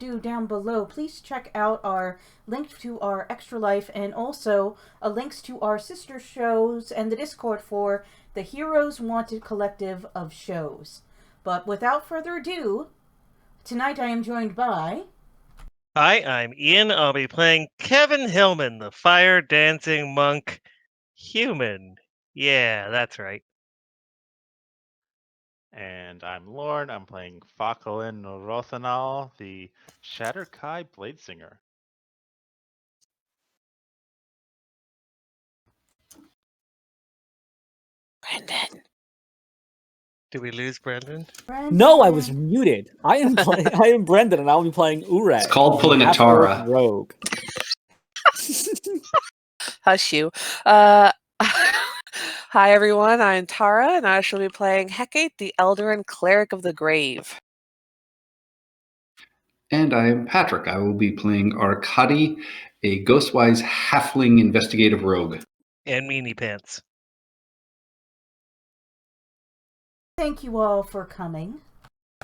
down below. Please check out our link to our Extra Life and also links to our sister shows and the Discord for the Heroes Wanted collective of shows. But without further ado, tonight I am joined by... Hi, I'm Ian. I'll be playing Kevin Hillman, the fire dancing monk human. Yeah, that's right. And I'm Lorne. I'm playing Fakalin Rothanal, the Shatterkai Bladesinger. Brendan. Did we lose Brendan? No, I was muted. I am Brendan, and I'll be playing Urek. It's called pulling a Tara. Rogue. Hush you. Hi everyone, I'm Tara, and I shall be playing Hecate, the Eldarin Cleric of the Grave. And I'm Patrick. I will be playing Arkady, a Ghostwise halfling investigative rogue. And Meanie Pants. Thank you all for coming.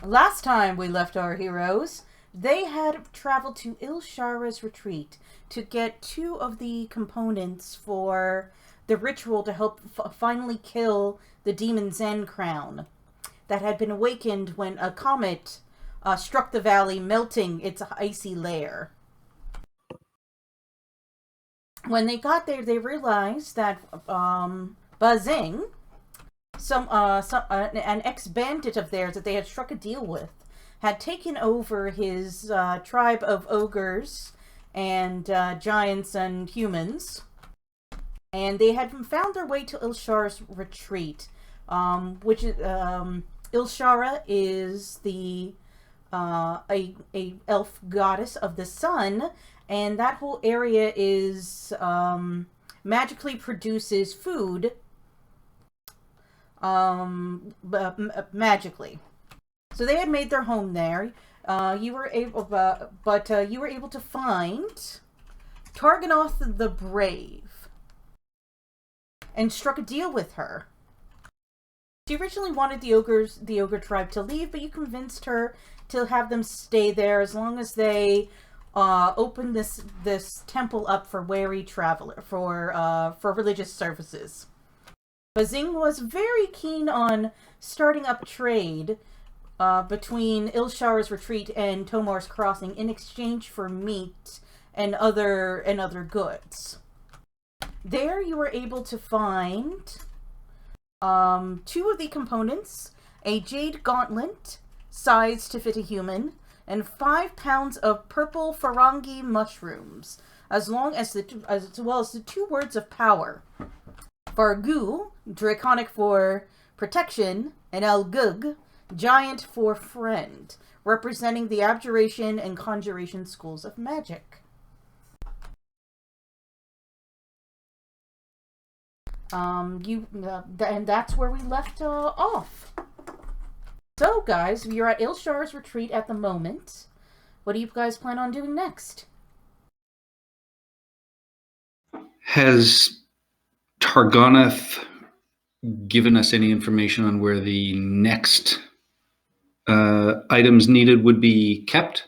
Last time we left our heroes, they had traveled to Ilshara's retreat to get 2 of the components for the ritual to help finally kill the demon Zen crown that had been awakened when a comet struck the valley, melting its icy lair. When they got there, they realized that Bazing, an ex-bandit of theirs that they had struck a deal with, had taken over his tribe of ogres and giants and humans, and they had found their way to Ilshara's retreat, which is Ilshara is the a elf goddess of the sun, and that whole area is magically produces food magically. So they had made their home there. You were able to find Targanoth the Brave and struck a deal with her. She originally wanted the ogre tribe to leave, but you convinced her to have them stay there as long as they opened this temple up for wary traveler for religious services. Bazing was very keen on starting up trade between Ilshara's retreat and Tomar's crossing in exchange for meat and other goods. There you were able to find 2 of the components, a jade gauntlet sized to fit a human, and 5 pounds of purple farangi mushrooms, as well as the 2 words of power. Fargu, draconic for protection, and Elgug, giant for friend, representing the abjuration and conjuration schools of magic. And that's where we left off. So, guys, you're at Ilshara's retreat at the moment. What do you guys plan on doing next? Has Targanoth given us any information on where the next items needed would be kept?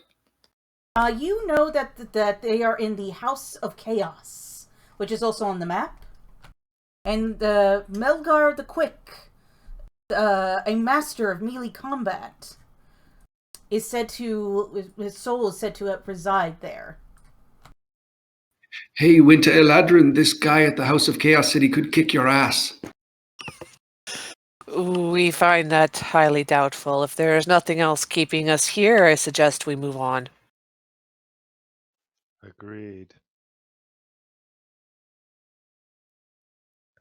You know that they are in the House of Chaos, which is also on the map. And Melgar the Quick, a master of melee combat, his soul is said to reside there. Hey, Winter Eladrin, this guy at the House of Chaos said he could kick your ass. We find that highly doubtful. If there is nothing else keeping us here, I suggest we move on. Agreed.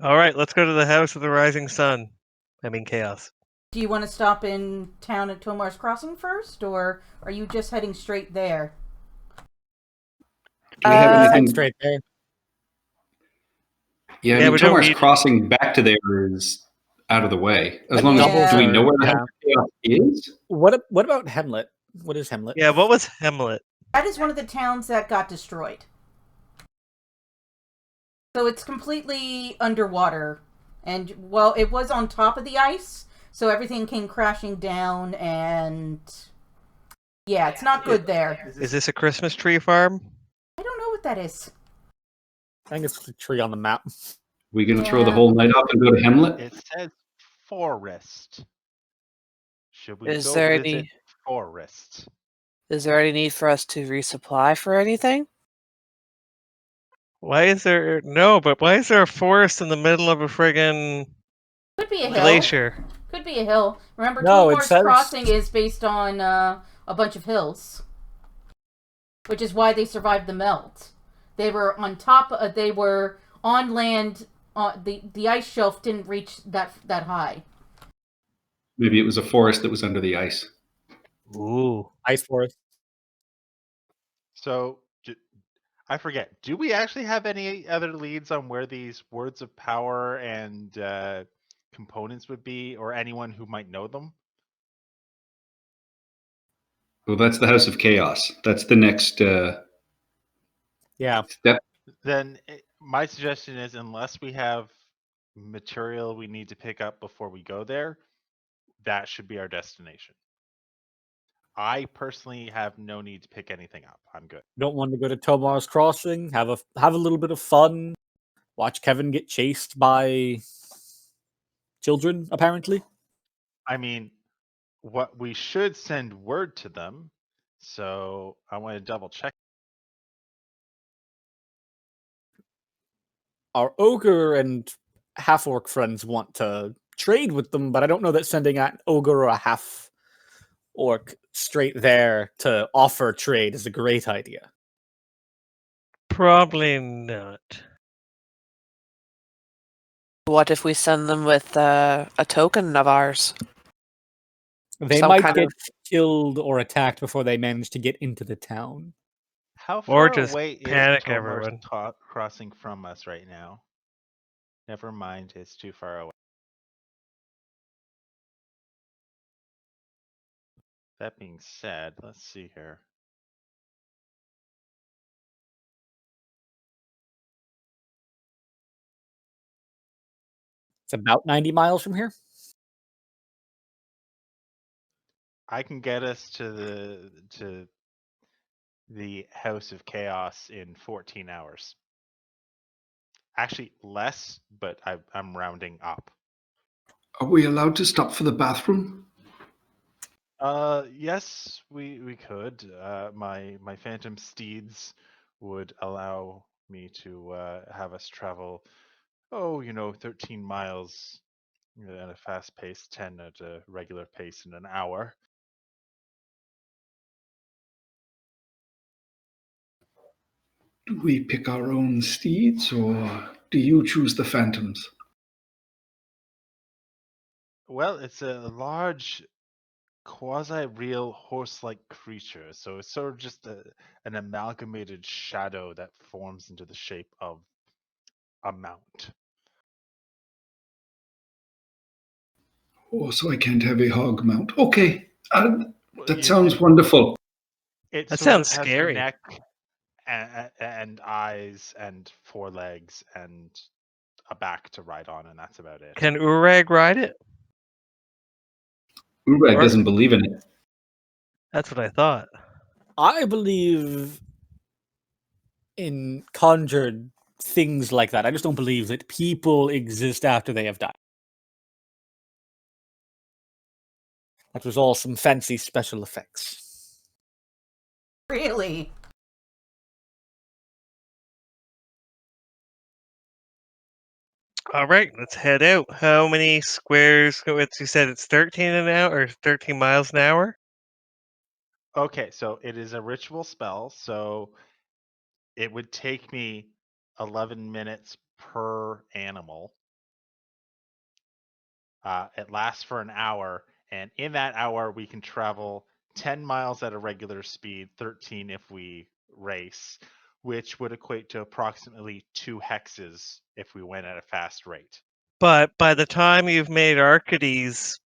All right, let's go to the House of the Rising Sun. I mean, Chaos. Do you want to stop in town at Tomar's Crossing first, or are you just heading straight there? Do we have anything straight there? Yeah, Yeah, we don't Tomar's need- crossing back to there is out of the way. As long as do we know where the House of Chaos is? What about Hemlet? What is Hemlet? Yeah, what was Hemlet? That is one of the towns that got destroyed. So it's completely underwater. And, well, it was on top of the ice, so everything came crashing down, and Yeah, it's not good there. Is this a Christmas tree farm? I don't know what that is. I think it's a tree on the map. We going to throw the Yeah. whole night off and go to Hamlet? It says forest. Should we Is go there visit any forest? is there any need for us to resupply for anything? Why is there a forest in the middle of a friggin' Could be a hill. glacier? Could be a hill. Remember, No, it Tulmar's says- Crossing is based on a bunch of hills, which is why they survived the melt. They were on top. They were on land. The ice shelf didn't reach that high. Maybe it was a forest that was under the ice. Ooh. Ice forest. So, I forget. Do we actually have any other leads on where these words of power and components would be, or anyone who might know them? Well, that's the House of Chaos. That's the next Yeah. step. Then my suggestion is, unless we have material we need to pick up before we go there, that should be our destination. I personally have no need to pick anything up. I'm good. Don't want to go to Tomar's Crossing. Have a little bit of fun. Watch Kevin get chased by children, apparently. I mean, what we should send word to them. So I want to double check. Our ogre and half orc friends want to trade with them, but I don't know that sending an ogre or a half orc straight there to offer trade is a great idea. Probably not. What if we send them with a token of ours? They Some might kind get of- killed or attacked before they manage to get into the town. How Or far just away is panic Tomar's everyone. Crossing from us right now? Never mind, it's too far away. That being said, let's see here. It's about 90 miles from here. I can get us to the House of Chaos in 14 hours. Actually, less, but I'm rounding up. Are we allowed to stop for the bathroom? Yes, we could. My phantom steeds would allow me to have us travel, 13 miles at a fast pace, 10 at a regular pace in an hour. Do we pick our own steeds, or do you choose the phantoms? Well, it's a large, quasi-real horse-like creature, so it's sort of just an amalgamated shadow that forms into the shape of a mount. Oh, so I can't have a hog mount. Okay, that You- sounds wonderful. It That sort sounds of has scary. a neck and eyes and 4 legs and a back to ride on, and that's about it. Can Urag ride it? Urag Or- doesn't believe in it. That's what I thought. I believe in conjured things like that. I just don't believe that people exist after they have died. That was all some fancy special effects. Really? All right, let's head out. How many squares? You said it's 13 an hour or 13 miles an hour? Okay, so it is a ritual spell, so it would take me 11 minutes per animal. It lasts for an hour, and in that hour, we can travel 10 miles at a regular speed, 13 if we race, which would equate to approximately 2 hexes if we went at a fast rate. But by the time you've made Arcades,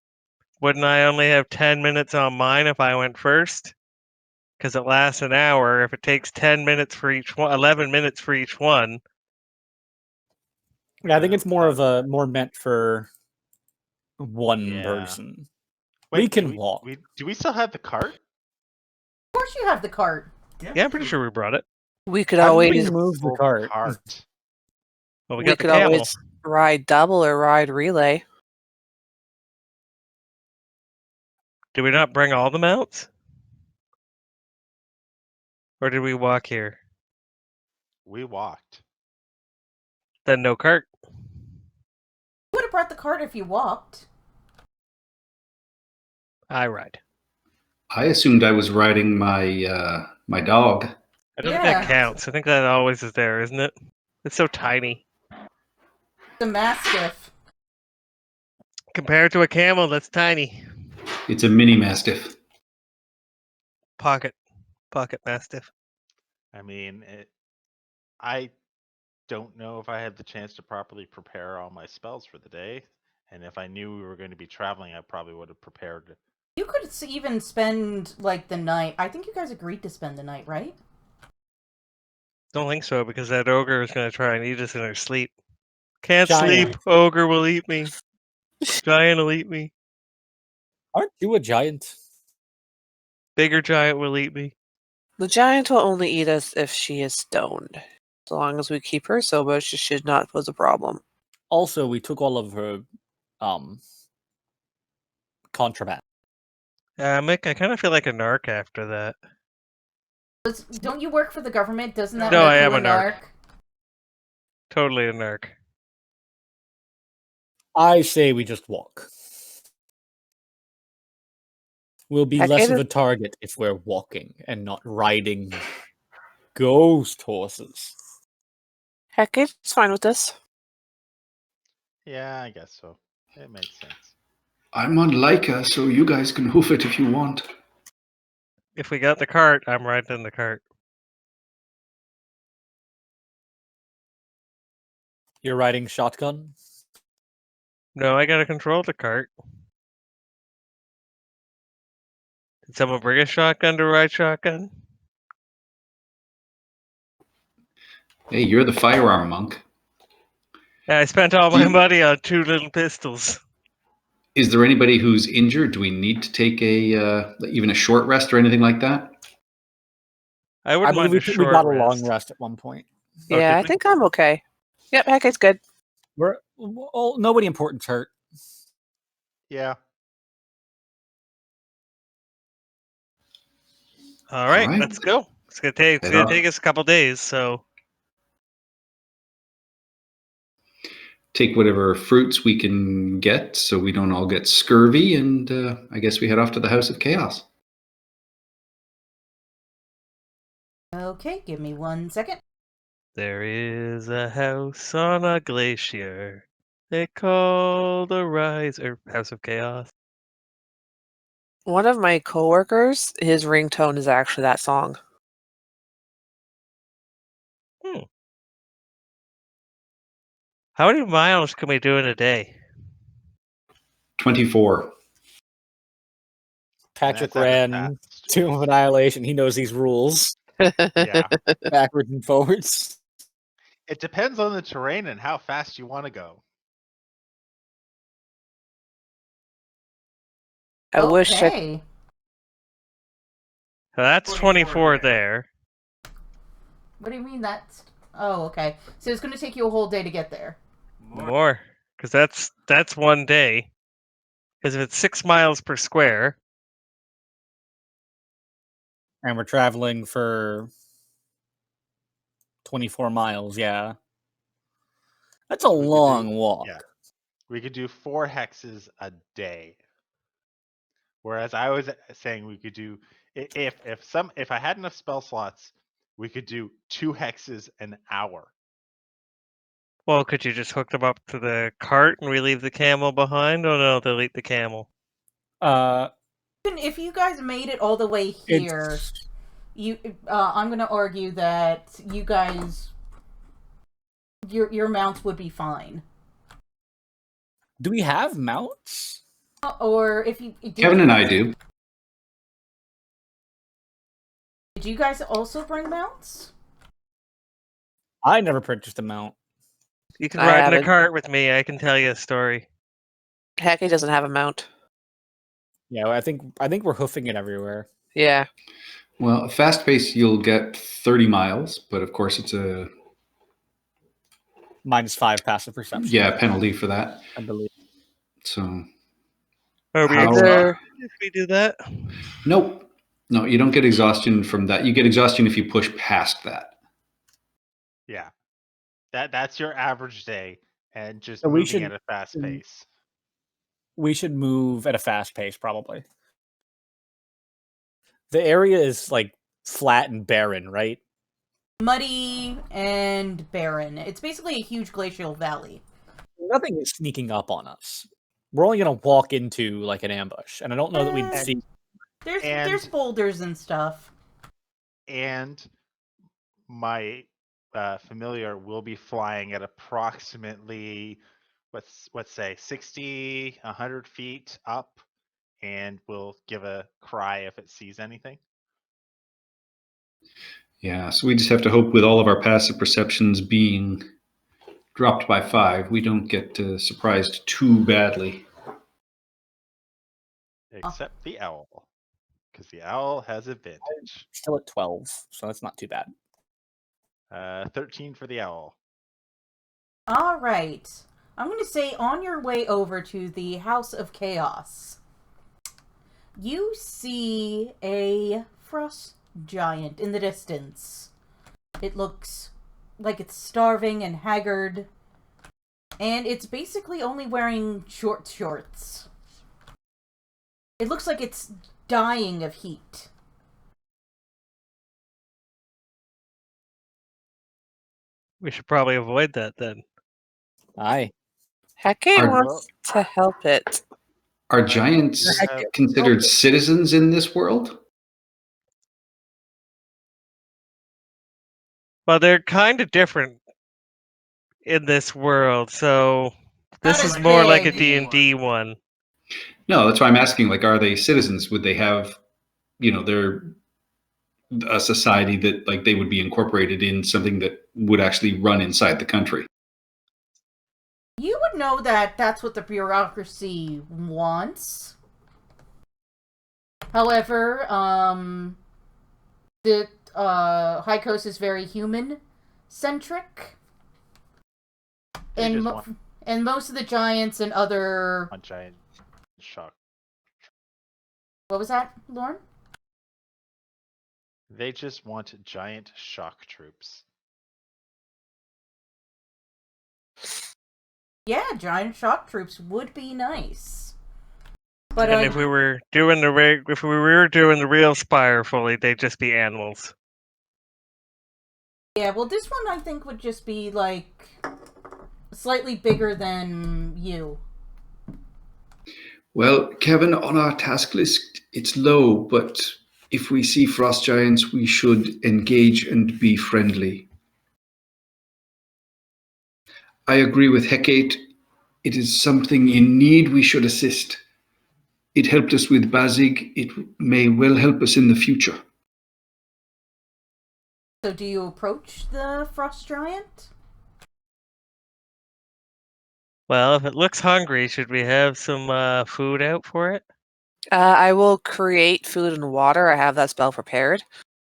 wouldn't I only have 10 minutes on mine if I went first? Because it lasts an hour. If it takes 10 minutes for each one, 11 minutes for each one. Yeah, I think it's more meant for one Yeah. person. Wait, We can walk. do we still have the cart? course you have the cart. Yeah, I'm pretty sure we brought it. We could How do always move the pull cart? Well, we we got the could camel. always ride double or ride relay. Did we not bring all the mounts? Or did we walk here? We walked. Then no cart. You would have brought the cart if you walked. I ride. I assumed I was riding my my dog. I don't think that Yeah. counts. I think that always is there, isn't it? It's so tiny. The Mastiff. Compared to a camel, that's tiny. It's a mini mastiff. Pocket mastiff. I mean, I don't know if I had the chance to properly prepare all my spells for the day. And if I knew we were going to be traveling, I probably would have prepared. You could even spend, like, the night. I think you guys agreed to spend the night, right? Don't think so, because that ogre is going to try and eat us in our sleep. Can't Giant. sleep. Ogre will eat me. Giant will eat me. Aren't you a giant? Bigger giant will eat me. The giant will only eat us if she is stoned. As long as we keep her sober, she should not pose a problem. Also, we took all of her contraband. Mick, I kind of feel like a narc after that. Don't you work for the government? Doesn't that No, make I you am a a narc. narc? Totally a narc. I say we just walk. We'll be Heck, less it of is- a target if we're walking and not riding ghost horses. Heck, it's fine with this. Yeah, I guess so. It makes sense. I'm on Leica, so you guys can hoof it if you want. If we got the cart, I'm riding in the cart. You're riding shotgun? No, I gotta control the cart. Did someone bring a shotgun to ride shotgun? Hey, you're the firearm monk. Yeah, I spent all my money on 2 little pistols. Is there anybody who's injured? Do we need to take a even a short rest or anything like that? I I wouldn't believe mind a we short got a rest. long rest at one point. Oh, Yeah, did I we? think I'm okay. Yep, heck, it's good. Nobody important's hurt. Yeah. All right, Alright. let's go. It's gonna take Head off. us a couple days, so Take whatever fruits we can get so we don't all get scurvy, and I guess we head off to the House of Chaos. Okay, give me 1 second. there is a house on a glacier. They call the Rise or House of Chaos. One of my coworkers, his ringtone is actually that song. How many miles can we do in a day? 24. Patrick That's at a ran fast Tomb of pace. Annihilation. He knows these rules Yeah. backwards and forwards. It depends on the terrain and how fast you want to go. I wish I Okay. So that's 24 there. What do you mean that's... Oh, okay. So it's going to take you a whole day to get there. More, because that's 1 day. Because if it's 6 miles per square, And we're traveling for 24 miles, yeah. That's a We could do- long walk. Yeah. We could do 4 hexes a day. Whereas I was saying we could do if I had enough spell slots, we could do 2 hexes an hour. well, could you just hook them up to the cart and we leave the camel behind? Oh no, they'll eat the camel. Even if you guys made it all the way here, I'm going to argue that you guys... Your mounts would be fine. Do we have mounts? Or if you... Kevin and I do. Did you guys also bring mounts? I never purchased a mount. You can I ride in haven't. a cart with me. I can tell you a story. heck, he doesn't have a mount. Yeah, I think we're hoofing it everywhere. Yeah. Well, fast pace, you'll get 30 miles, but of course it's a -5 passive perception. penalty for that. I believe. So Are we How- exhausted if we do that? nope, no, you don't get exhaustion from that. You get exhaustion if you push past that. Yeah. That's your average day, and just So we moving should- at a fast pace. We should move at a fast pace, probably. The area is like flat and barren, right? Muddy and barren. It's basically a huge glacial valley. Nothing is sneaking up on us. We're only gonna walk into like an ambush, and I don't know that we'd And- see. There's boulders and stuff. And my familiar will be flying at approximately, let's say 60, 100 feet up, and will give a cry if it sees anything. Yeah, so we just have to hope with all of our passive perceptions being dropped by 5, we don't get surprised too badly. Except the owl, because the owl has advantage. Still at 12, so that's not too bad. 13 for the owl. All right. I'm going to say on your way over to the House of Chaos, you see a frost giant in the distance. It looks like it's starving and haggard, and it's basically only wearing short shorts. It looks like it's dying of heat. We should probably avoid that then. Aye. Hecate Are- wants to help it. Are giants considered citizens in this world? Well, they're kind of different in this world, so this Not is as more like a big. D&D one. No, that's why I'm asking. Like, are they citizens? Would they have, they're a society that like they would be incorporated in something that would actually run inside the country? You would know that that's what the bureaucracy wants. However, the High Coast is very human-centric. They And, just want and most of the giants and other... a giant shock. What was that, Lauren? They just want giant shock troops. Yeah, giant shock troops would be nice. But And if we were doing the real Spire fully, they'd just be animals. yeah, well, this one I think would just be like slightly bigger than you. Well, Kevin, on our task list, it's low, but if we see frost giants, we should engage and be friendly. I agree with Hecate. It is something in need we should assist. It helped us with Bazig. It may well help us in the future. So do you approach the frost giant? Well, if it looks hungry, should we have some food out for it? I will create food and water. I have that spell prepared.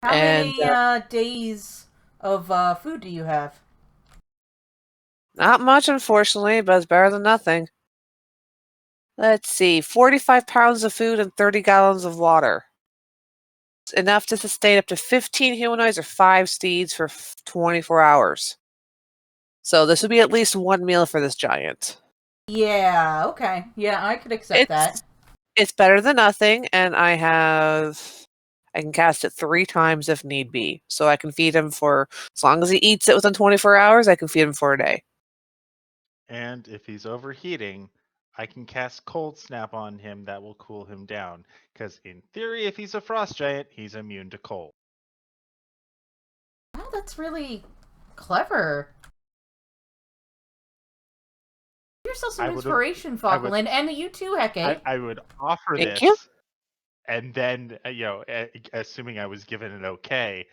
How And, many days of food do you have? Not much, unfortunately, but it's better than nothing. Let's see, 45 pounds of food and 30 gallons of water. It's enough to sustain up to 15 humanoids or 5 steeds for 24 hours. So this would be at least one meal for this giant. Yeah, okay. Yeah, I could accept that. It's better than nothing, and I can cast it 3 times if need be. So I can feed him for, as long as he eats it within 24 hours, I can feed him for a day. And if he's overheating, I can cast Cold Snap on him that will cool him down. Because in theory, if he's a frost giant, he's immune to cold. Oh, that's really clever. Give yourself some I would've- inspiration, Falkland, and you too, Hecate. I would offer Thank this, you. and then, assuming I was given an okay,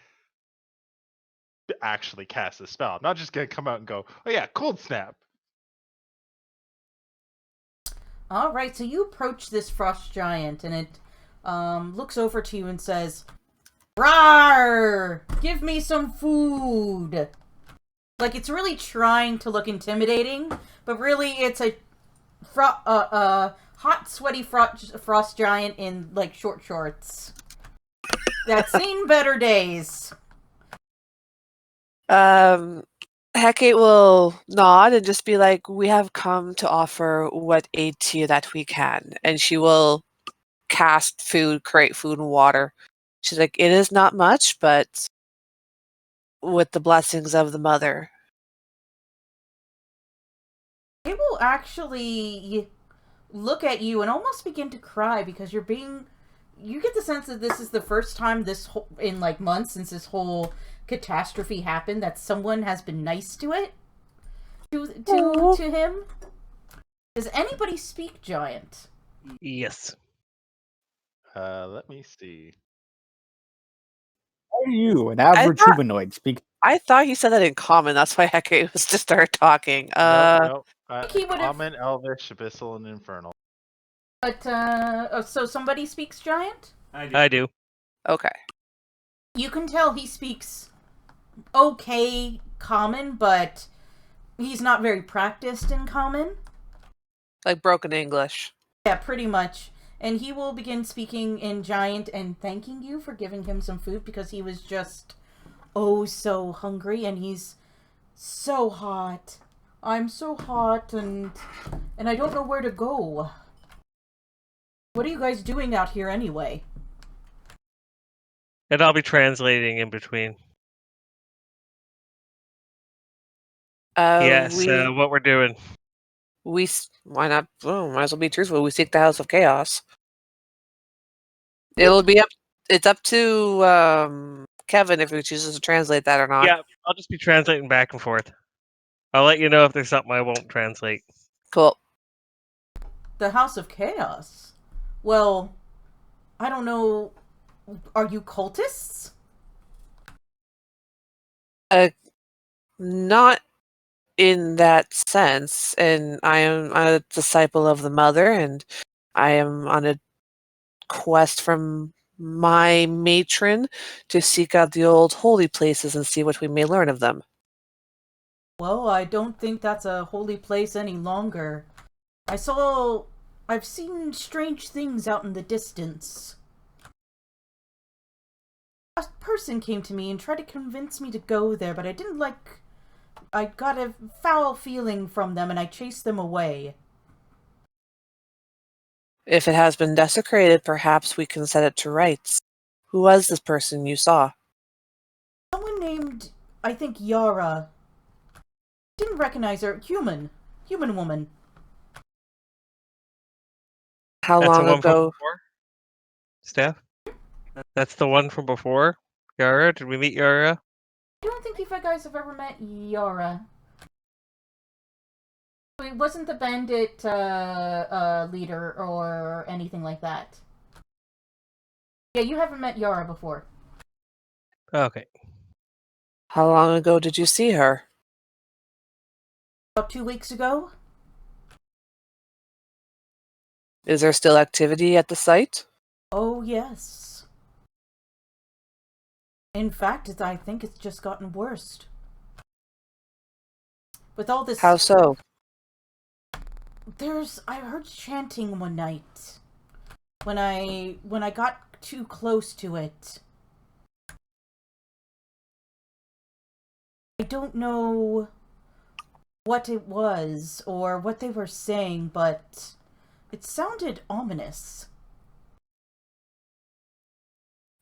to actually cast the spell. I'm not just going to come out and go, oh yeah, Cold Snap. All right, so you approach this frost giant, and it looks over to you and says, Rawr! Give me some food! Like, it's really trying to look intimidating, but really it's a hot, sweaty frost giant in, like, short shorts. That's seen better days. Hecate will nod and just be like, we have come to offer what aid to you that we can. And she will cast food, create food and water. She's like, it is not much, but with the blessings of the mother. They will actually look at you and almost begin to cry because you're being... You get the sense that this is the first time in, like, months since this whole catastrophe happened that someone has been nice to it. To him. Does anybody speak giant? Yes. Let me see. Are you, an average humanoid, speak? I thought he said that in common. That's why Hecate was to start talking. Nope. I think he would've- Common, Elvish, Abyssal, and Infernal. But, so somebody speaks giant? I do. Okay. You can tell he speaks okay common, but he's not very practiced in common. Like broken English. Yeah, pretty much. And he will begin speaking in giant and thanking you for giving him some food because he was just so hungry and he's so hot. I'm so hot and I don't know where to go. What are you guys doing out here anyway? And I'll be translating in between. Yes, what we're doing. Why not? Oh, might as well be truthful. We seek the House of Chaos. It's up to Kevin if he chooses to translate that or not. Yeah, I'll just be translating back and forth. I'll let you know if there's something I won't translate. Cool. The House of Chaos? Well, I don't know. Are you cultists? Not in that sense. And I am a disciple of the Mother, and I am on a quest from my matron to seek out the old holy places and see what we may learn of them. Well, I don't think that's a holy place any longer. I've seen strange things out in the distance. A person came to me and tried to convince me to go there, but I got a foul feeling from them and I chased them away. If it has been desecrated, perhaps we can set it to rights. Who was this person you saw? Someone named, I think, Yara. Didn't recognize her. Human woman. How That's the long one from ago? before? Steph? That's the one from before? Yara? Did we meet Yara? I don't think you guys have ever met Yara. It wasn't the bandit leader or anything like that. Yeah, you haven't met Yara before. Okay. How long ago did you see her? About 2 weeks ago? Is there still activity at the site? Oh, yes. In fact, I think it's just gotten worse. With all this... How so? I heard chanting one night. When I got too close to it. I don't know what it was or what they were saying, but it sounded ominous.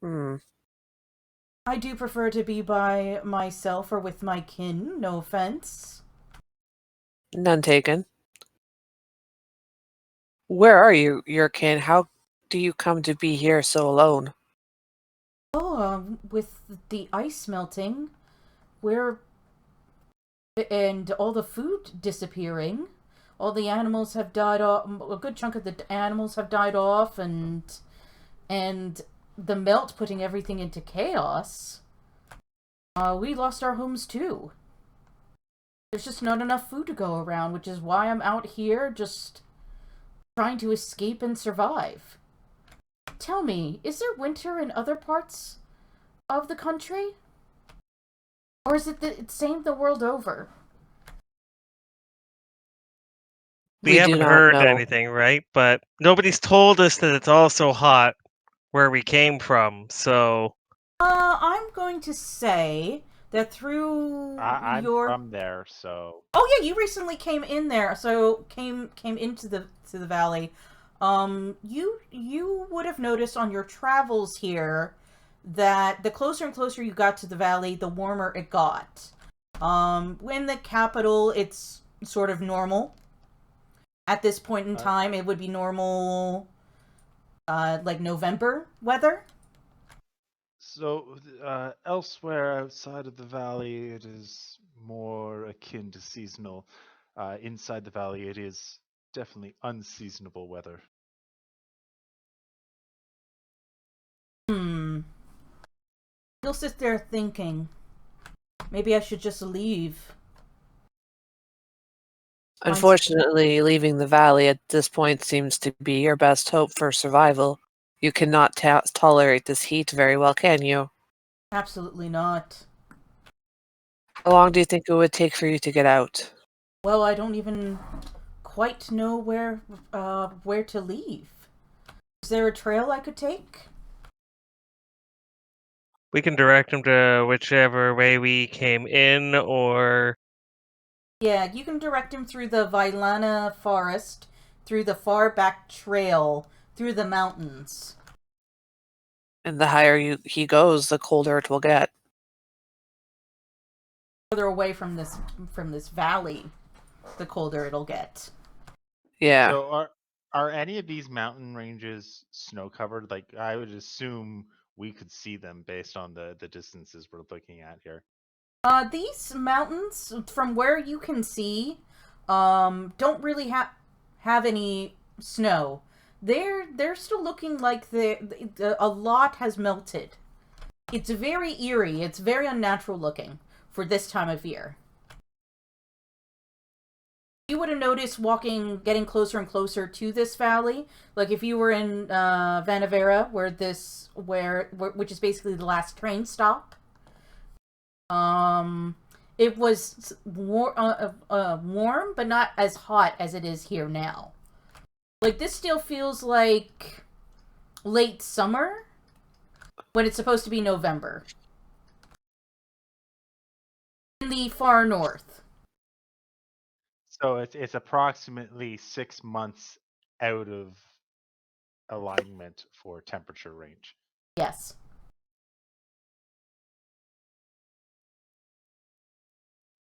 I do prefer to be by myself or with my kin, no offense. None taken. Where are your kin? How do you come to be here so alone? Oh, with the ice melting, and all the food disappearing, all the animals have died off, a good chunk of the animals have died off, and the melt putting everything into chaos, we lost our homes too. There's just not enough food to go around, which is why I'm out here just trying to escape and survive. Tell me, is there winter in other parts of the country? Or is it the same the world over? We We do haven't not heard know. anything, right? But nobody's told us that it's also hot where we came from. So I'm going to say that through I'm your... from there, so Oh yeah, you recently came in there, so came into the valley. You would have noticed on your travels here that the closer and closer you got to the valley, the warmer it got. In the capital, it's sort of normal. At this point in time, it would be normal, like November weather. So, elsewhere outside of the valley, it is more akin to seasonal. Inside the valley, it is definitely unseasonable weather. You'll sit there thinking, maybe I should just leave. Unfortunately, leaving the valley at this point seems to be your best hope for survival. You cannot tolerate this heat very well, can you? Absolutely not. How long do you think it would take for you to get out? Well, I don't even quite know where to leave. Is there a trail I could take? we can direct him to whichever way we came in, or Yeah, you can direct him through the Vailana forest, through the far back trail, through the mountains. And the higher he goes, the colder it will get. Further away from this valley, the colder it'll get. Yeah. So, are any of these mountain ranges snow covered? Like, I would assume we could see them based on the distances we're looking at here. These mountains, from where you can see, don't really have any snow. They're still looking like a lot has melted. It's very eerie. It's very unnatural looking for this time of year. You would have noticed getting closer and closer to this valley. Like if you were in Vanavera, which is basically the last train stop. It was warm, but not as hot as it is here now. Like this still feels like late summer when it's supposed to be November. In the far north. So it's approximately 6 months out of alignment for temperature range. Yes.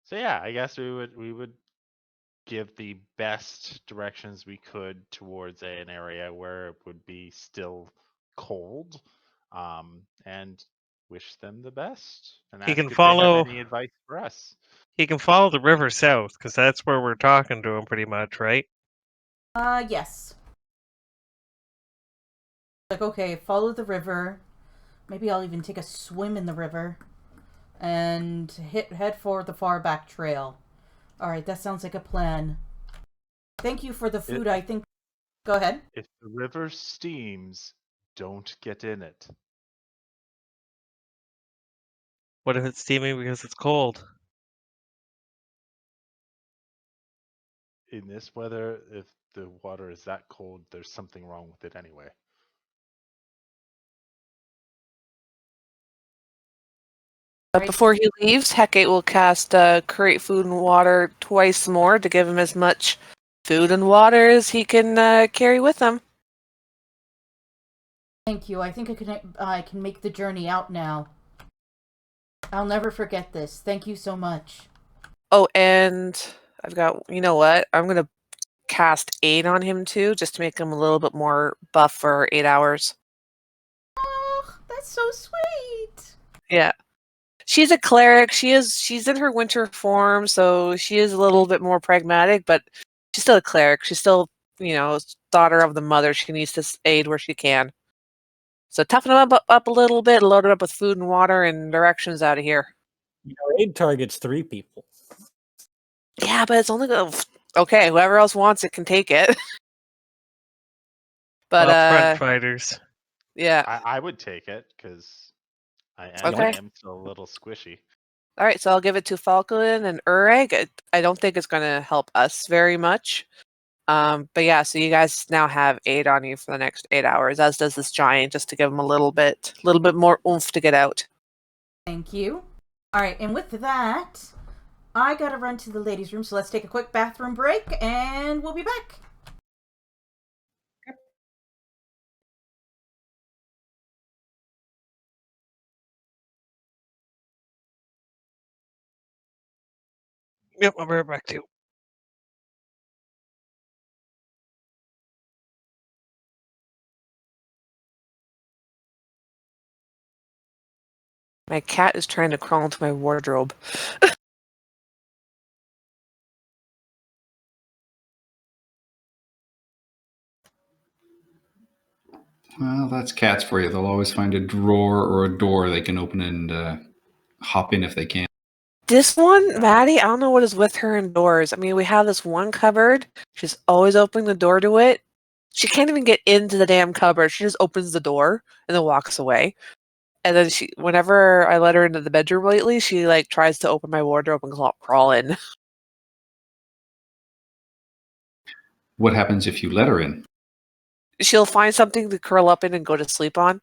So yeah, I guess we would give the best directions we could towards an area where it would be still cold, and wish them the best and he ask can if they have follow. any advice for us. He can follow the river south because that's where we're talking to him, pretty much, right? Yes. Like, okay, follow the river. Maybe I'll even take a swim in the river. And head for the far back trail. Alright, that sounds like a plan. Thank you for the food, I think... Go ahead. If the river steams, don't get in it. What if it's steaming because it's cold? In this weather, if the water is that cold, there's something wrong with it anyway. But before he leaves, Hecate will cast create food and water twice more to give him as much food and water as he can carry with him. Thank you. I think I can make the journey out now. I'll never forget this. Thank you so much. Oh, and I've got, you know what? I'm going to cast Aid on him too, just to make him a little bit more buff for 8 hours. Oh, that's so sweet. Yeah. She's a cleric. She's in her winter form, so she is a little bit more pragmatic, but she's still a cleric. She's still, daughter of the mother. She needs to aid where she can. So toughen him up a little bit, load it up with food and water, and directions out of here. Aid targets 3 people. Yeah, but it's only okay. Whoever else wants it can take it. But Up front fighters. yeah, I would take it because I Okay. am still a little squishy. All right, so I'll give it to Falcon and Ureg. I don't think it's going to help us very much. But yeah, so you guys now have 8 on you for the next 8 hours, as does this giant, just to give him a little bit more oomph to get out. Thank you. All right, and with that, I gotta run to the ladies' room, so let's take a quick bathroom break, and we'll be back. Yep, I'll be right back too. My cat is trying to crawl into my wardrobe. Well, that's cats for you. They'll always find a drawer or a door they can open and hop in if they can. This one, Maddie, I don't know what is with her indoors. I mean, we have this one cupboard. She's always opening the door to it. She can't even get into the damn cupboard. She just opens the door and then walks away. And then whenever I let her into the bedroom lately, she like tries to open my wardrobe and crawl in. What happens if you let her in? She'll find something to curl up in and go to sleep on.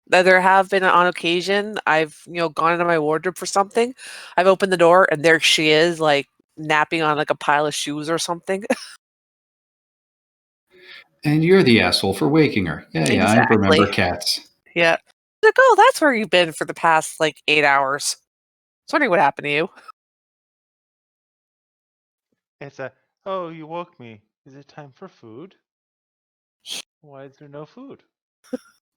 There have been on occasion I've gone into my wardrobe for something. I've opened the door and there she is, like napping on like a pile of shoes or something. And you're the asshole for waking her. Yeah, I remember Exactly. cats. Yeah. Like, oh, that's where you've been for the past like 8 hours. I was wondering what happened to you. It's oh, you woke me. Is it time for food? Why is there no food?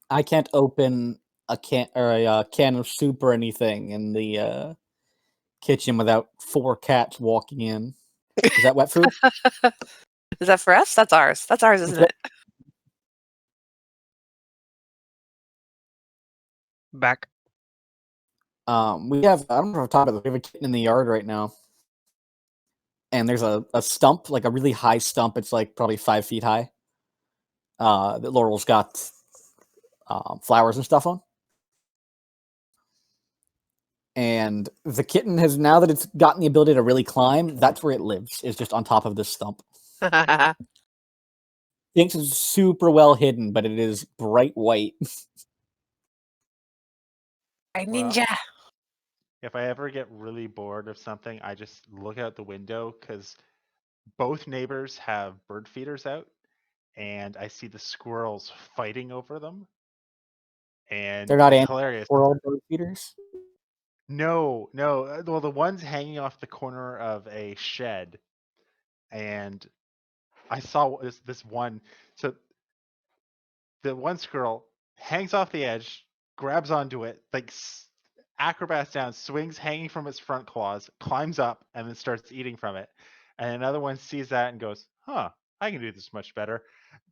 I can't open a can of soup or anything in the kitchen without 4 cats walking in. Is that wet food? Is that for us? That's ours. That's ours, isn't it? Back. We have, I don't know if I've talked about this, we have a kitten in the yard right now. And there's a stump, like a really high stump. It's like probably 5 feet high. That Laurel's got flowers and stuff on. And the kitten has, now that it's gotten the ability to really climb, that's where it lives, is just on top of this stump. Thinks it's super well hidden, but it is bright white. Ninja. If I ever get really bored of something, I just look out the window because both neighbors have bird feeders out, and I see the squirrels fighting over them. And They're not it's hilarious. squirrel bird feeders. No. Well, the one's hanging off the corner of a shed, and I saw this one. So the one squirrel hangs off the edge, grabs onto it, like acrobats down, swings hanging from its front claws, climbs up, and then starts eating from it. And another one sees that and goes, "Huh, I can do this much better."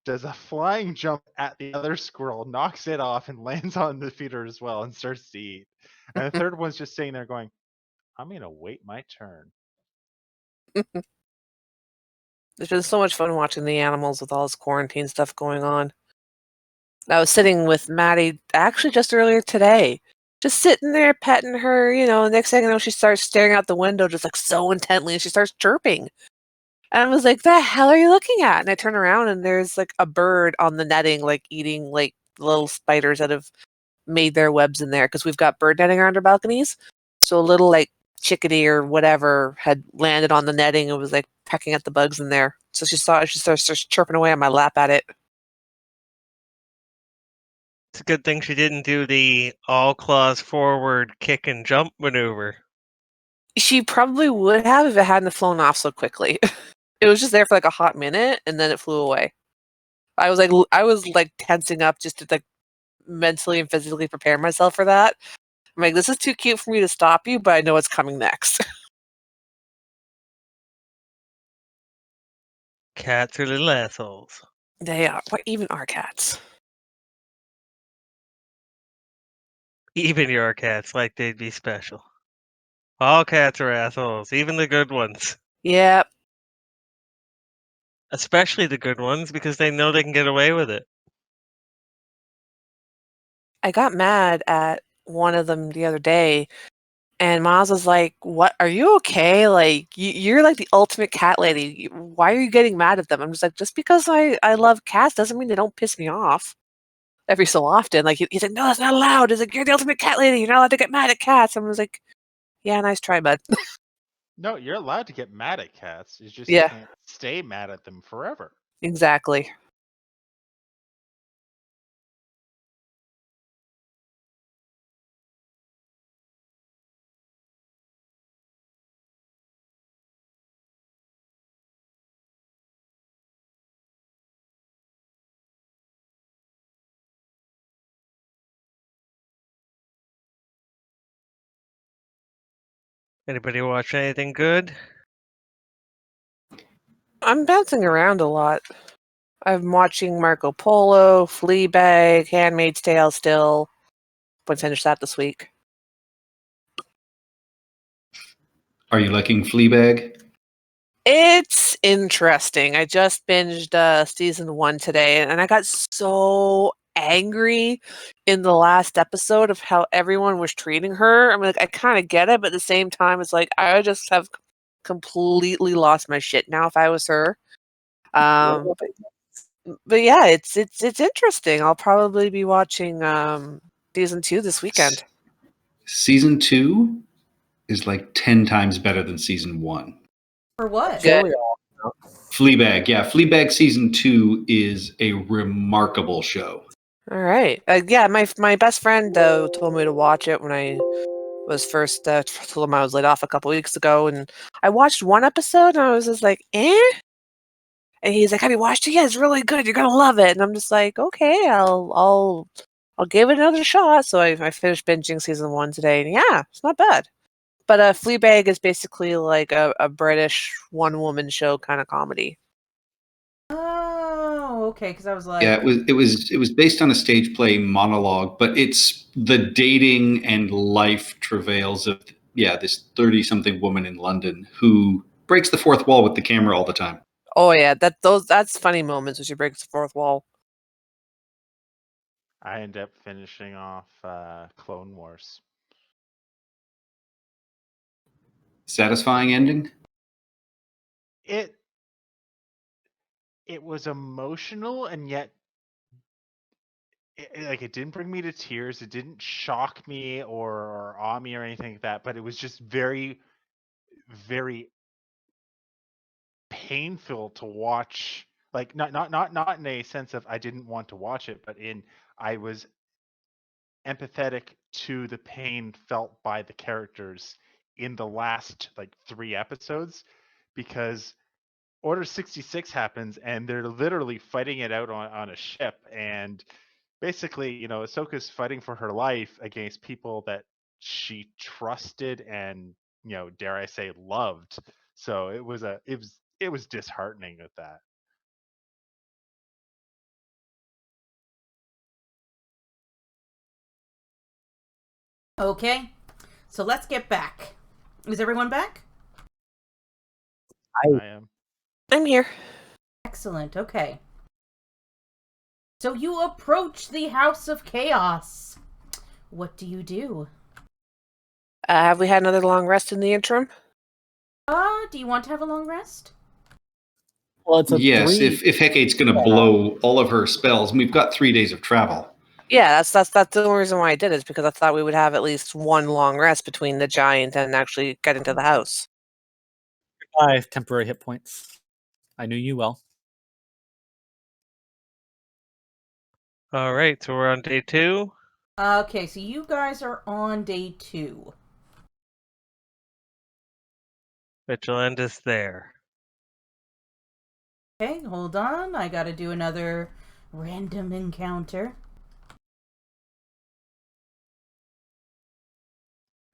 Does a flying jump at the other squirrel, knocks it off, and lands on the feeder as well and starts to eat. And the third one's just sitting there going, "I'm gonna wait my turn." It's been so much fun watching the animals with all this quarantine stuff going on. I was sitting with Maddie actually just earlier today, just sitting there petting her. Next thing I know, she starts staring out the window just like so intently, and she starts chirping. And I was like, "The hell are you looking at?" And I turn around and there's like a bird on the netting, like eating like little spiders that have made their webs in there because we've got bird netting around our balconies. So a little like chickadee or whatever had landed on the netting and was like pecking at the bugs in there. So she starts chirping away on my lap at it. It's a good thing she didn't do the all claws forward kick and jump maneuver. She probably would have if it hadn't flown off so quickly. It was just there for like a hot minute and then it flew away. I was like tensing up just to like mentally and physically prepare myself for that. I'm like, this is too cute for me to stop you, but I know what's coming next. Cats are little assholes. They are. What even are cats? Even your cats, like they'd be special. All cats are assholes, even the good ones. Yep. Especially the good ones, because they know they can get away with it. I got mad at one of them the other day, and Miles was like, "What? Are you okay? Like, you're like the ultimate cat lady. Why are you getting mad at them?" I'm just like, just because I love cats doesn't mean they don't piss me off every so often. Like, he's like, "No, that's not allowed." He's like, "You're the ultimate cat lady. You're not allowed to get mad at cats." I was like, "Yeah, nice try, bud." No, you're allowed to get mad at cats. It's just you Yeah. can't stay mad at them forever. Exactly. Anybody watch anything good? I'm bouncing around a lot. I'm watching Marco Polo, Fleabag, Handmaid's Tale still. But finish that this week. Are you liking Fleabag? It's interesting. I just binged season 1 today, and I got so angry in the last episode of how everyone was treating her. I'm like, I kind of get it, but at the same time, it's like I would just have completely lost my shit now if I was her. But yeah, it's interesting. I'll probably be watching season 2 this weekend. Season 2 is like 10 times better than season 1. For what? Good. Really all- Fleabag, yeah, Fleabag season 2 is a remarkable show. All right. Yeah, my best friend told me to watch it when I was first told him I was laid off a couple weeks ago, and I watched one episode and I was just like, eh. And he's like, "Have you watched it? Yeah, it's really good. You're gonna love it." And I'm just like, "Okay, I'll give it another shot." So I finished binging season 1 today, and yeah, it's not bad. But Fleabag is basically like a British one woman show kind of comedy. Oh, okay. Because I was like, Yeah, it was based on a stage play monologue, but it's the dating and life travails of this 30-something woman in London who breaks the fourth wall with the camera all the time. Oh yeah, that's funny moments when she breaks the fourth wall. I end up finishing off Clone Wars. Satisfying ending? It was emotional, and yet it didn't bring me to tears. It didn't shock me or awe me or anything like that. But it was just very, very painful to watch. Like not in a sense of I didn't want to watch it, but in I was empathetic to the pain felt by the characters in the last like 3 episodes, because Order 66 happens and they're literally fighting it out on a ship, and basically, Ahsoka's fighting for her life against people that she trusted and, dare I say, loved. So it was disheartening with that. okay. So let's get back. Is everyone back? I am. I'm here. Excellent. Okay. So you approach the House of Chaos. What do you do? Have we had another long rest in the interim? Do you want to have a long rest? Well, it's a Yes, 3. if Hecate's going to blow all of her spells, we've got 3 days of travel. Yeah, that's the only reason why I did it, is because I thought we would have at least one long rest between the giant and actually getting to the house. Temporary hit points. I knew you well. All right, so we're on day 2. Okay, so you guys are on day 2. Vigilant's there. Okay, hold on. I gotta do another random encounter.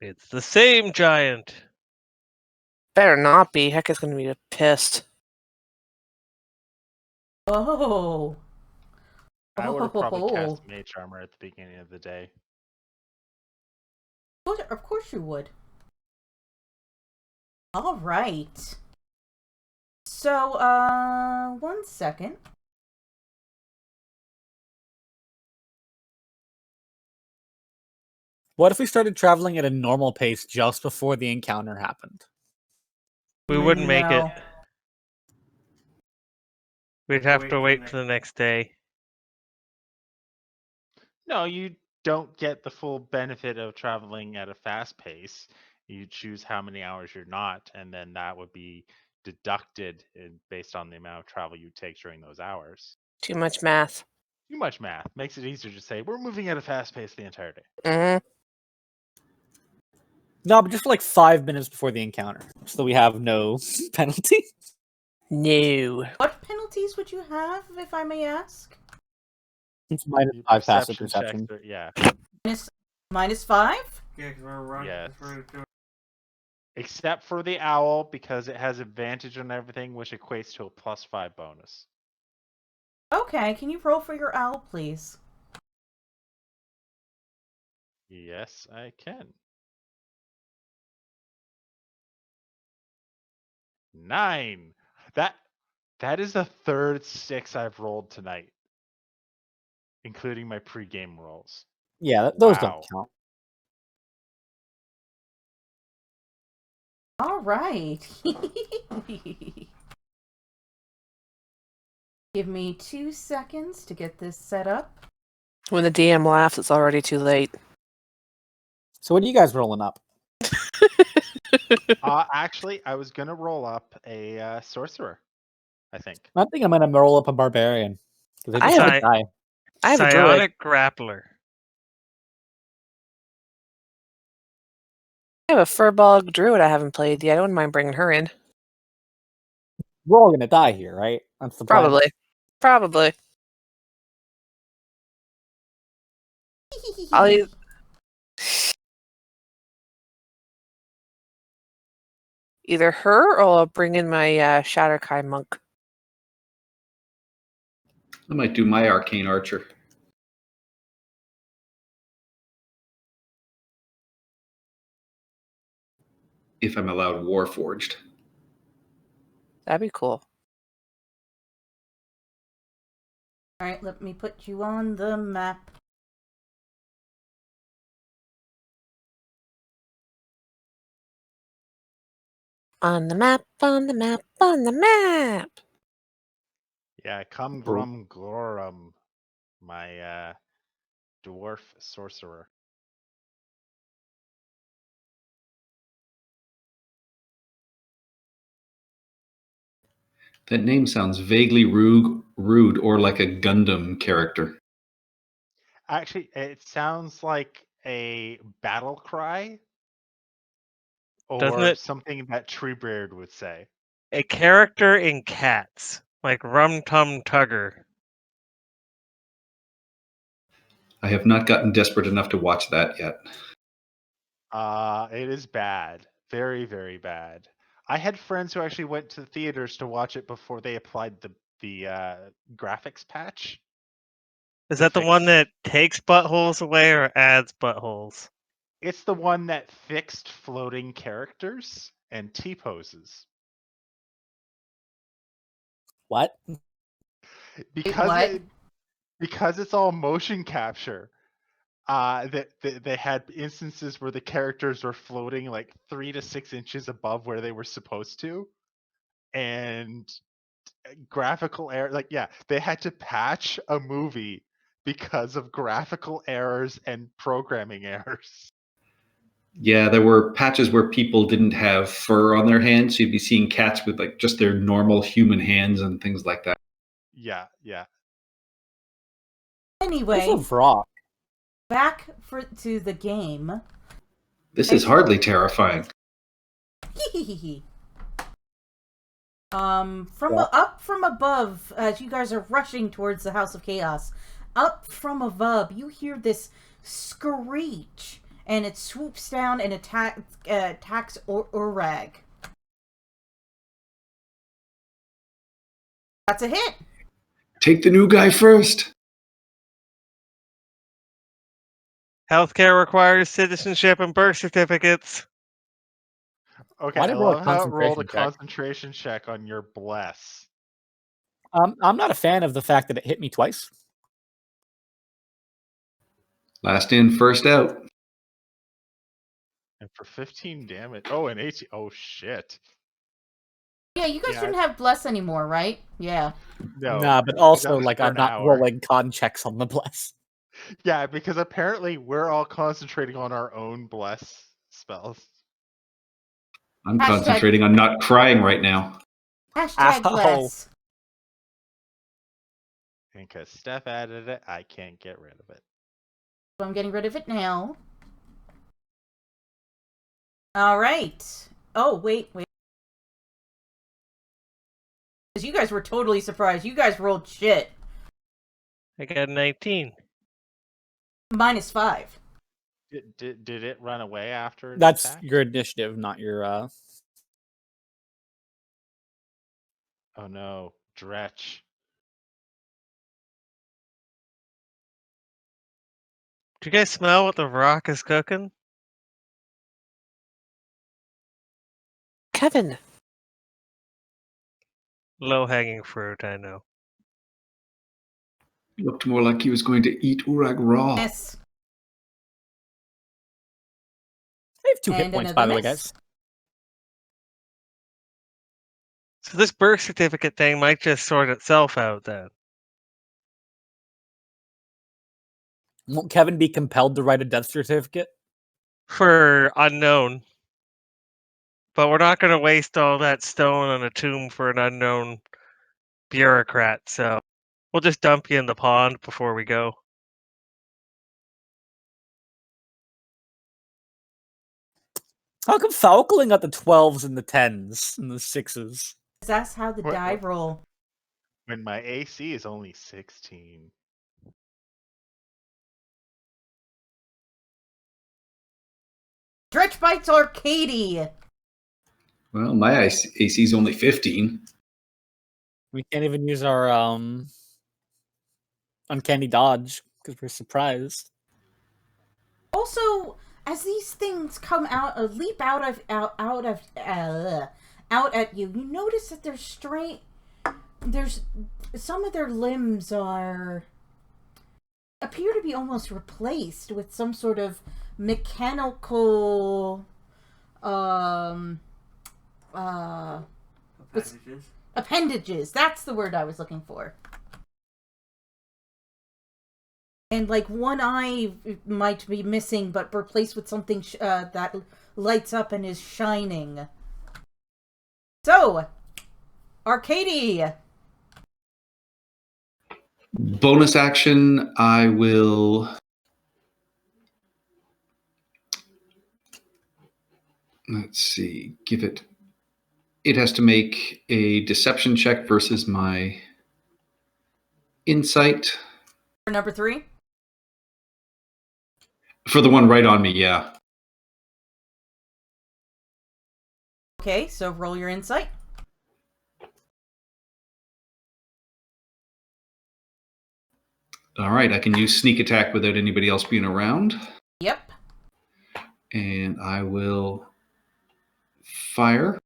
It's the same giant. Better not be. Heck is going to be pissed. Oh. I would have probably Oh. cast Mage Armor at the beginning of the day. Of course you would. All right. So, 1 second. What if we started traveling at a normal pace just before the encounter happened? We wouldn't make it. No. We'd have to wait for the next day. No, you don't get the full benefit of traveling at a fast pace. You choose how many hours you're not, and then that would be deducted based on the amount of travel you take during those hours. Too much math. Too much math makes it easier to say we're moving at a fast pace the entire day. Mm-hmm. No, but just for like 5 minutes before the encounter, so we have no penalty. No. What penalties would you have, if I may ask? It's minus Your 5 passive perception perception. checks are- yeah. -5? Yeah, because we're running. Yes. Except for the owl, because it has advantage on everything, which equates to a +5 bonus. Okay, can you roll for your owl, please? Yes, I can. 9. That is the third 6 I've rolled tonight, including my pre-game rolls. Yeah, those Wow. don't count. All right. Give me 2 seconds to get this set up. When the DM laughs, it's already too late. So what are you guys rolling up? Actually, I was gonna roll up a sorcerer, I think. I think I'm gonna roll up a barbarian. 'Cause they I just have wanna a- die. I have a druid. Psionic grappler. I have a furball druid I haven't played yet. I wouldn't mind bringing her in. We're all gonna die here, right? That's the plan. Probably. I'll e- either her or I'll bring in my Shatterkai monk. I might do my arcane archer. If I'm allowed Warforged. That'd be cool. All right, let me put you on the map. On the map, on the map, on the map. Yeah, come grum glorum, my dwarf sorcerer. That name sounds vaguely rude or like a Gundam character. Actually, it sounds like a battle cry Doesn't or it? something that Treebeard would say. A character in Cats, like Rum Tum Tugger. I have not gotten desperate enough to watch that yet. It is bad. Very, very bad. I had friends who actually went to the theaters to watch it before they applied the graphics patch. Is To that the one fix- that takes buttholes away or adds buttholes? It's the one that fixed floating characters and T-poses. What? Because what? because it's all motion capture. That they had instances where the characters were floating like 3 to 6 inches above where they were supposed to, and graphical error. Like, yeah, they had to patch a movie because of graphical errors and programming errors. Yeah, there were patches where people didn't have fur on their hands, so you'd be seeing cats with like just their normal human hands and things like that. Yeah. Anyway, It's a rock. back to the game. This is hardly terrifying. Up from above, as you guys are rushing towards the House of Chaos, up from above, you hear this screech, and it swoops down and attacks Urag. That's a hit. Take the new guy first. Healthcare requires citizenship and birth certificates. Okay, Why I did I roll a love how it rolled a concentration check? concentration check on your bless. I'm not a fan of the fact that it hit me twice. Last in, first out. And for 15 damage. Oh, and 18. Oh, shit. Yeah, you guys Yeah. shouldn't have bless anymore, right? Yeah. No. Nah, but that also was like for I'm an not hour. rolling con checks on the bless. Yeah, because apparently we're all concentrating on our own bless spells. I'm Hashtag- concentrating on not crying right now. Hashtag Ow. bless. And because Steph added it, I can't get rid of it. So I'm getting rid of it now. All right. Oh, wait. Because you guys were totally surprised. You guys rolled shit. I got a 19. -5. Did it run away after the That's attack? your initiative, not your Oh no, Dretch. Do you guys smell what the rock is cooking? Kevin, Low-hanging fruit, I know. It looked more like he was going to eat Urag raw. Miss. I have 2 hit And points, another by the way, miss. guys. So this birth certificate thing might just sort itself out then. Won't Kevin be compelled to write a death certificate? For unknown. But we're not going to waste all that stone on a tomb for an unknown bureaucrat, so we'll just dump you in the pond before we go. How come Falkling got the 12s and the 10s and the 6s? That's how the What- die what? roll. When my AC is only 16. Dretch bites Arcady. Well, my AC is only 15. We can't even use our uncanny dodge because we're surprised. Also, as these things come out, leap out at you, you notice that there's some of their limbs appear to be almost replaced with some sort of mechanical appendages. That's the word I was looking for. And like one eye might be missing, but replaced with something that lights up and is shining. So, Arcady. Bonus action, I will. Let's see. Give it. It has to make a deception check versus my insight. For number 3. For the one right on me, yeah. Okay, so roll your insight. All right, I can use sneak attack without anybody else being around. Yep. And I will fire.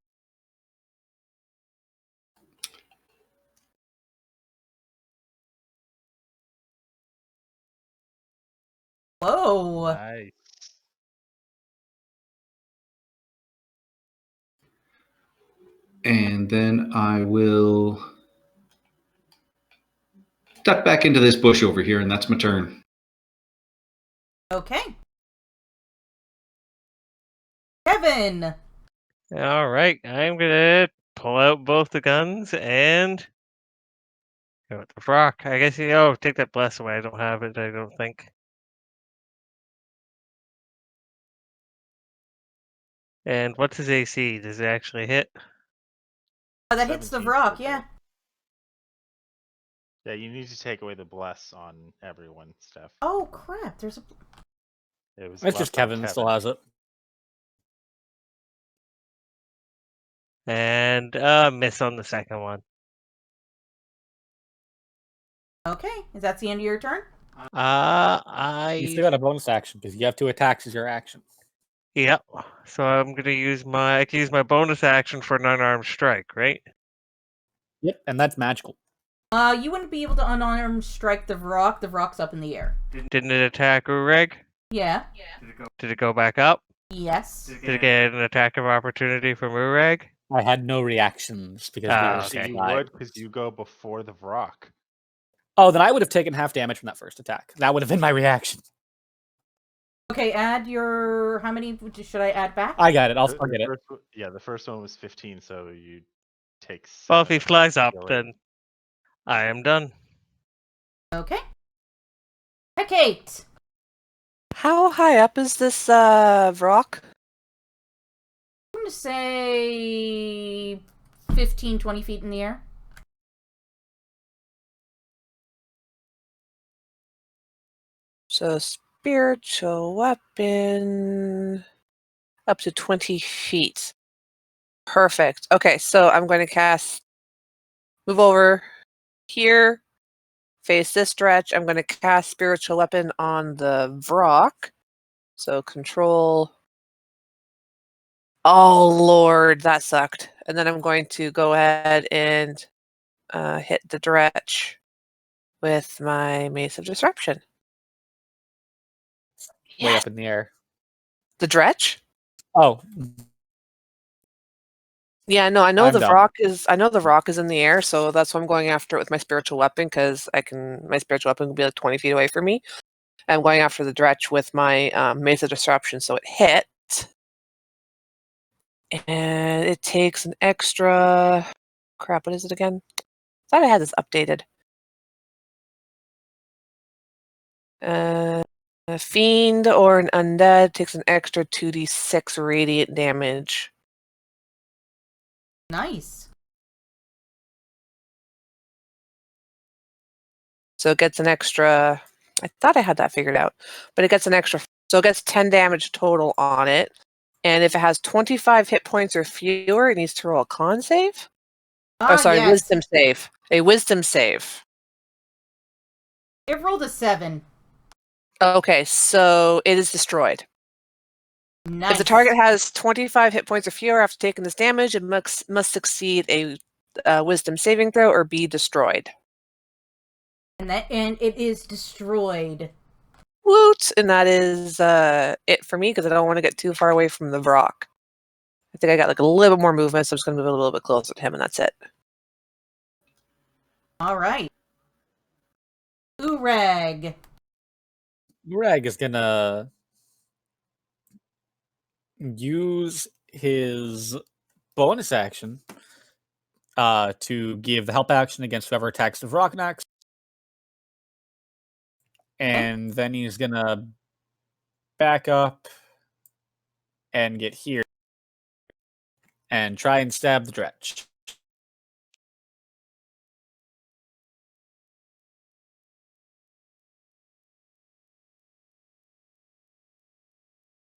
Whoa. Nice. And then I will duck back into this bush over here, and that's my turn. Okay. Kevin. All right, I'm gonna pull out both the guns and go with the rock. I guess take that bless away. I don't have it. I don't think. And what's his AC? Does it actually hit? That hits the 17 rock, for yeah. both. Yeah, you need to take away the bless on everyone, Steph. Oh crap! There's a. It was It's just left on Kevin still has it. And miss on the second one. Okay, is that the end of your turn? You still got a bonus action because you have 2 attacks as your action. Yep. So I'm gonna use my bonus action for an unarmed strike, right? Yep, and that's magical. You wouldn't be able to unarmed strike the rock. The rock's up in the air. Didn't it attack Ureg? Yeah. Did it go back up? Yes. Did it get an attack of opportunity from Urag? I had no reactions because we were Okay. You live. would, because you go before the rock. Oh, then I would have taken half damage from that first attack. That would have been my reaction. Okay, add your... How many should I add back? I got it. I'll The forget it. the first one was 15, so you take 7. Well, if he of that flies to up, heal it. then I am done. Okay. Hecate! How high up is this rock? I'm going to say 15, 20 feet in the air. So spiritual weapon up to 20 feet. Perfect. Okay, so I'm going to cast, move over here, face this stretch. I'm going to cast spiritual weapon on the rock. So control. Oh Lord, that sucked. And then I'm going to go ahead and hit the dretch with my Mace of Disruption. Way Yes. up in the air. The dretch? Oh, Yeah, no, I know I'm the dumb. rock is. I know the rock is in the air, so that's why I'm going after it with my spiritual weapon because I can. My spiritual weapon can be like 20 feet away from me. I'm going after the dretch with my Mace of Disruption, so it hit, and it takes an extra. Crap, what is it again? I thought I had this updated. A fiend or an undead takes an extra 2d6 radiant damage. Nice. So it gets an extra. I thought I had that figured out, but it gets an extra. So it gets 10 damage total on it. And if it has 25 hit points or fewer, it needs to roll a con save. Oh, sorry, yes. wisdom save. A wisdom save. It rolled a 7. Okay, so it is destroyed. Nice. If the target has 25 hit points or fewer after taking this damage, it must succeed a wisdom saving throw or be destroyed. And it is destroyed. Woot! And that is it for me because I don't want to get too far away from the rock. I think I got like a little bit more movement, so I'm just going to move a little bit closer to him, and that's it. All right. Urag. Greg is gonna use his bonus action to give the help action against whoever attacks the rock next. And then he's gonna back up and get here and try and stab the dretch.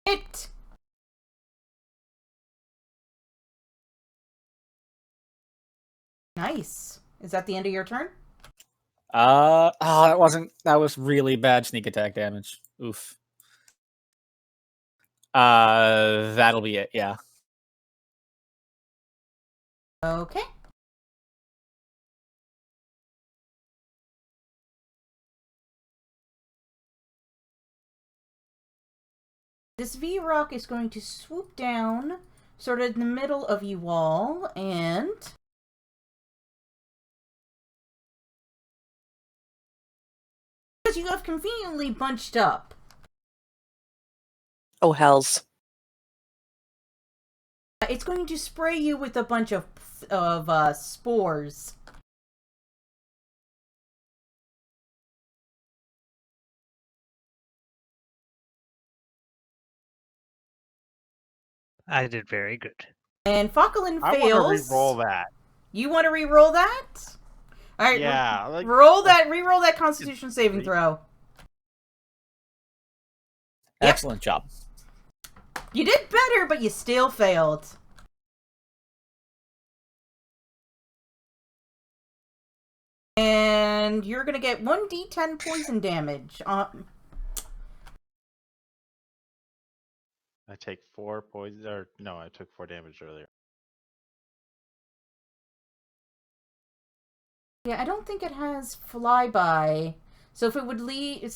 Hit. Nice. Is that the end of your turn? That was really bad sneak attack damage. Oof. That'll be it, yeah. Okay. This V-Rock is going to swoop down sort of in the middle of you all, and because you have conveniently bunched up, Oh, hells. it's going to spray you with a bunch of spores. I did very good. And Fauquelin I fails. want to re-roll that. You want to re-roll that? All right. Yeah, Re-roll that Constitution saving throw. Yep. Excellent job. You did better, but you still failed. And you're gonna get 1d10 poison damage. I take 4 poison, or no, I took 4 damage earlier. Yeah, I don't think it has flyby. So if it would leave,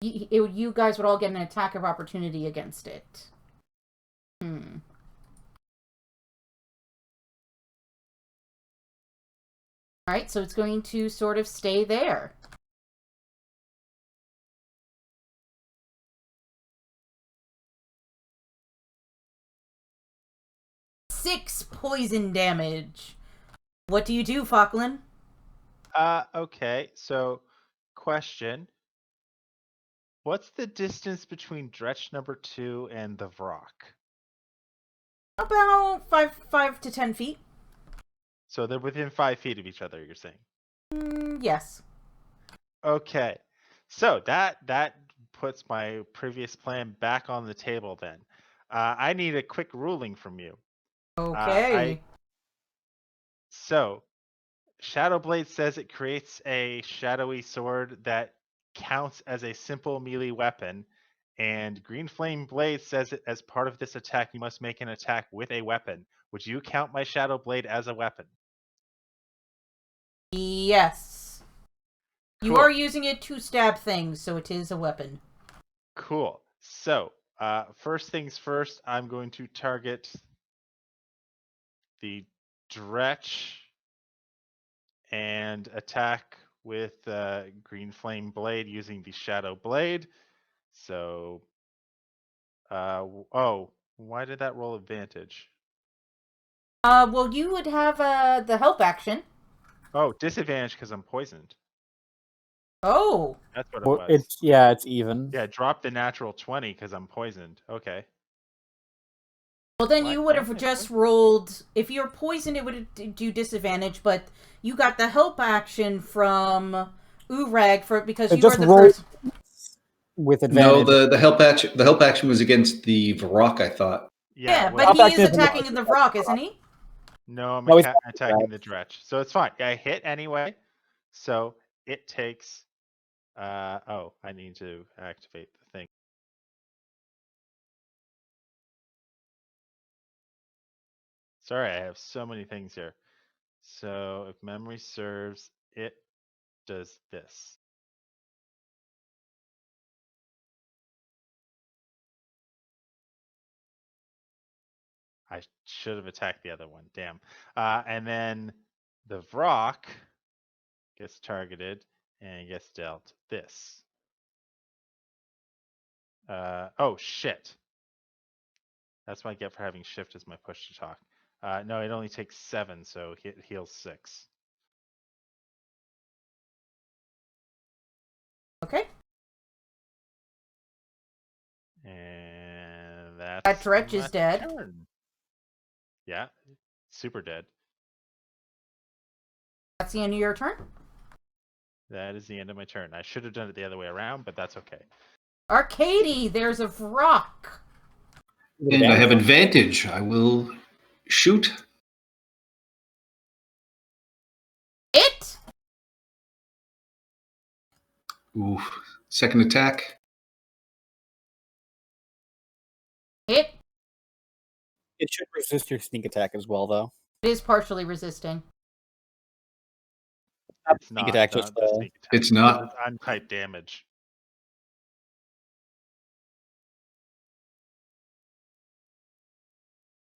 You guys would all get an attack of opportunity against it. Alright, so it's going to sort of stay there. Six poison damage. What do you do, Falkland? Okay, so question. What's the distance between Dretch number 2 and the Vrock? About 5 to 10 feet. So they're within 5 feet of each other, you're saying? Yes. Okay. So that puts my previous plan back on the table then. I need a quick ruling from you. Okay. So Shadowblade says it creates a shadowy sword that counts as a simple melee weapon, and Green Flame Blade says it as part of this attack you must make an attack with a weapon. Would you count my Shadowblade as a weapon? Yes. You Cool. are using it to stab things, so it is a weapon. Cool. So, first things first, I'm going to target the Dretch and attack with Green Flame Blade using the Shadow Blade. So, oh, why did that roll advantage? Well, you would have the help action. Oh, disadvantage because I'm poisoned. Oh. That's what it Well, was. it's even. Yeah, drop the natural 20 because I'm poisoned. Okay. Well, then Why- you would why have am I just poisoned? rolled... If you're poisoned, it would do disadvantage, but you got the help action from Urag because you were Just the roll first... with No, advantage. the help action was against the Varrock, I thought. Yeah, well, but he Help is action is attacking the Vrock, isn't he? no, I'm No, he's attacking the Dretch. So it's fine. I hit anyway. So it takes... oh, I need to activate the thing. Sorry, I have so many things here. So if memory serves, it does this. I should have attacked the other one. Damn. And then the Vrock gets targeted and gets dealt this. Oh, shit. That's what I get for having shift as my push to talk. No, it only takes 7, so it heals 6. Okay. And that's That Dretch my is dead. turn. Yeah, super dead. That's the end of your turn. That is the end of my turn. I should have done it the other way around, but that's okay. Arcady, there's a Vrock. And I have advantage. I will shoot. It? Ooh, second attack. It It should resist your sneak attack as well, though. is partially resisting. It's Sneak not attack, the just sneak attack. It's not. It's untyped damage.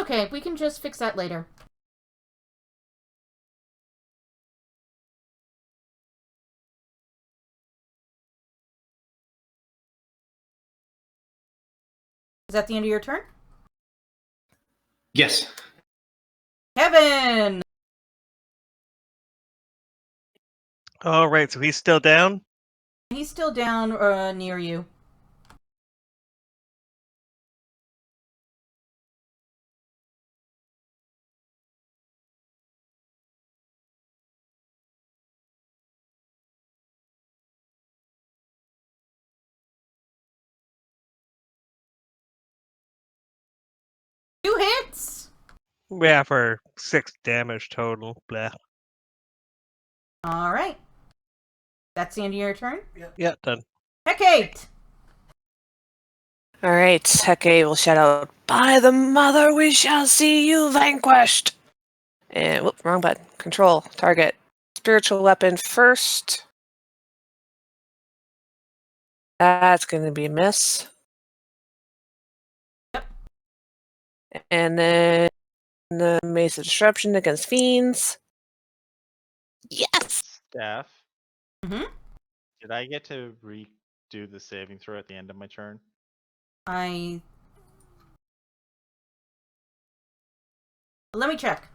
Okay, we can just fix that later. Is that the end of your turn? Yes. Kevin! All right, so he's still down. He's still down near you. Two hits! Yeah, for 6 damage total. Blah. Alright. That's the end of your turn? Yeah, done. Hecate! Alright, Heke will shout out, "By the mother we shall see you vanquished!" And, whoop, wrong button. Control, target. Spiritual weapon first. That's going to be a miss. Yep. And then the Mace of Disruption against Fiends. Yes! Staff. Mm-hmm. Did I get to redo the saving throw at the end of my turn? Let me check.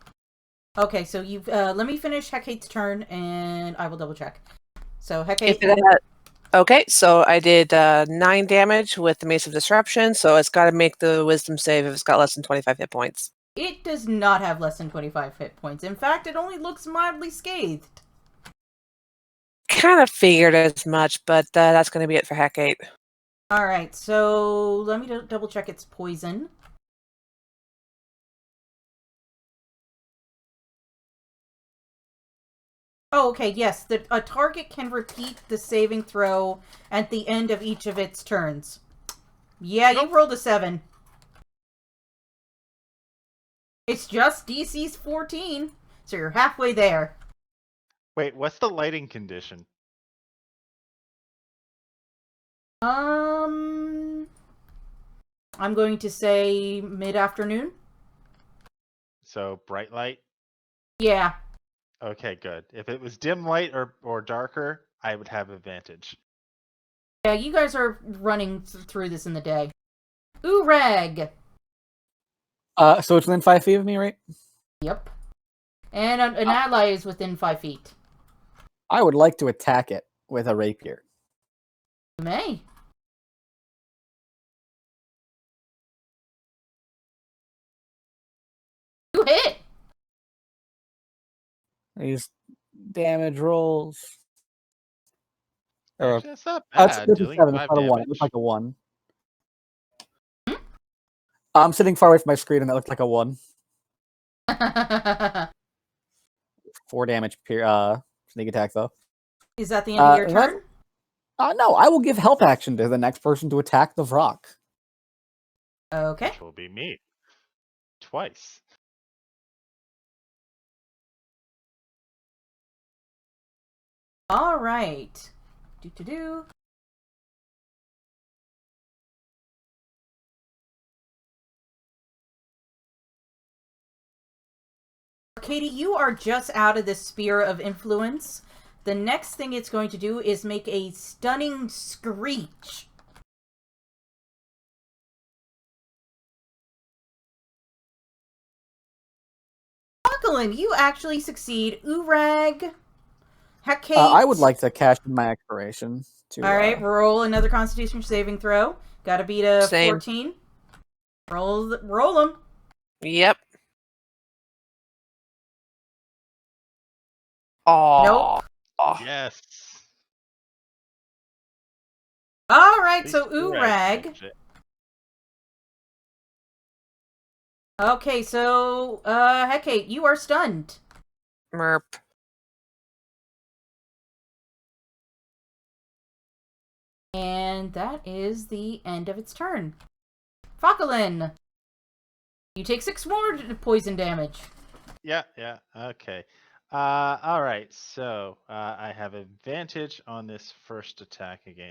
Okay, so you've let me finish Hecate's turn, and I will double check. So Hecate. Okay, so I did 9 damage with the Mace of Disruption, so it's got to make the Wisdom save if it's got less than 25 hit points. It does not have less than 25 hit points. In fact, it only looks mildly scathed. Kind of figured as much, but that's going to be it for Hecate. Alright, so let me double check its poison. Oh, okay, yes. A target can repeat the saving throw at the end of each of its turns. Yeah, you rolled a 7. It's just DC's 14, so you're halfway there. Wait, what's the lighting condition? I'm going to say mid-afternoon. So bright light? Yeah. Okay, good. If it was dim light or darker, I would have advantage. Yeah, you guys are running through this in the day. Urag! So it's within 5 feet of me, right? Yep. And an ally is within 5 feet. I would like to attack it with a rapier. You may. You hit! These damage rolls. Actually, that's not That's bad. a Dealing 7. 5 It's not a 1. It damage. looked like a 1. I'm sitting far away from my screen, and that looked like a 1. 4 damage per sneak attack, though. Is that the end of your turn? No, I will give help action to the next person to attack the Vrock. Okay. Which will be me. Twice. Alright. Do. Katie, you are just out of the sphere of influence. The next thing it's going to do is make a stunning screech. Lachlan, you actually succeed. Urag, Hecate. I would like to cash in my expiration. Alright, roll another Constitution saving throw. Gotta beat a Same. 14. Roll them. Yep. Oh. Nope. Yes. Alright, At so least Urag Urag. managed it. Okay, so, Hecate, you are stunned. Merp. And that is the end of its turn. Focalin, you take 6 more poison damage. Yeah, okay. Alright, so I have advantage on this first attack again.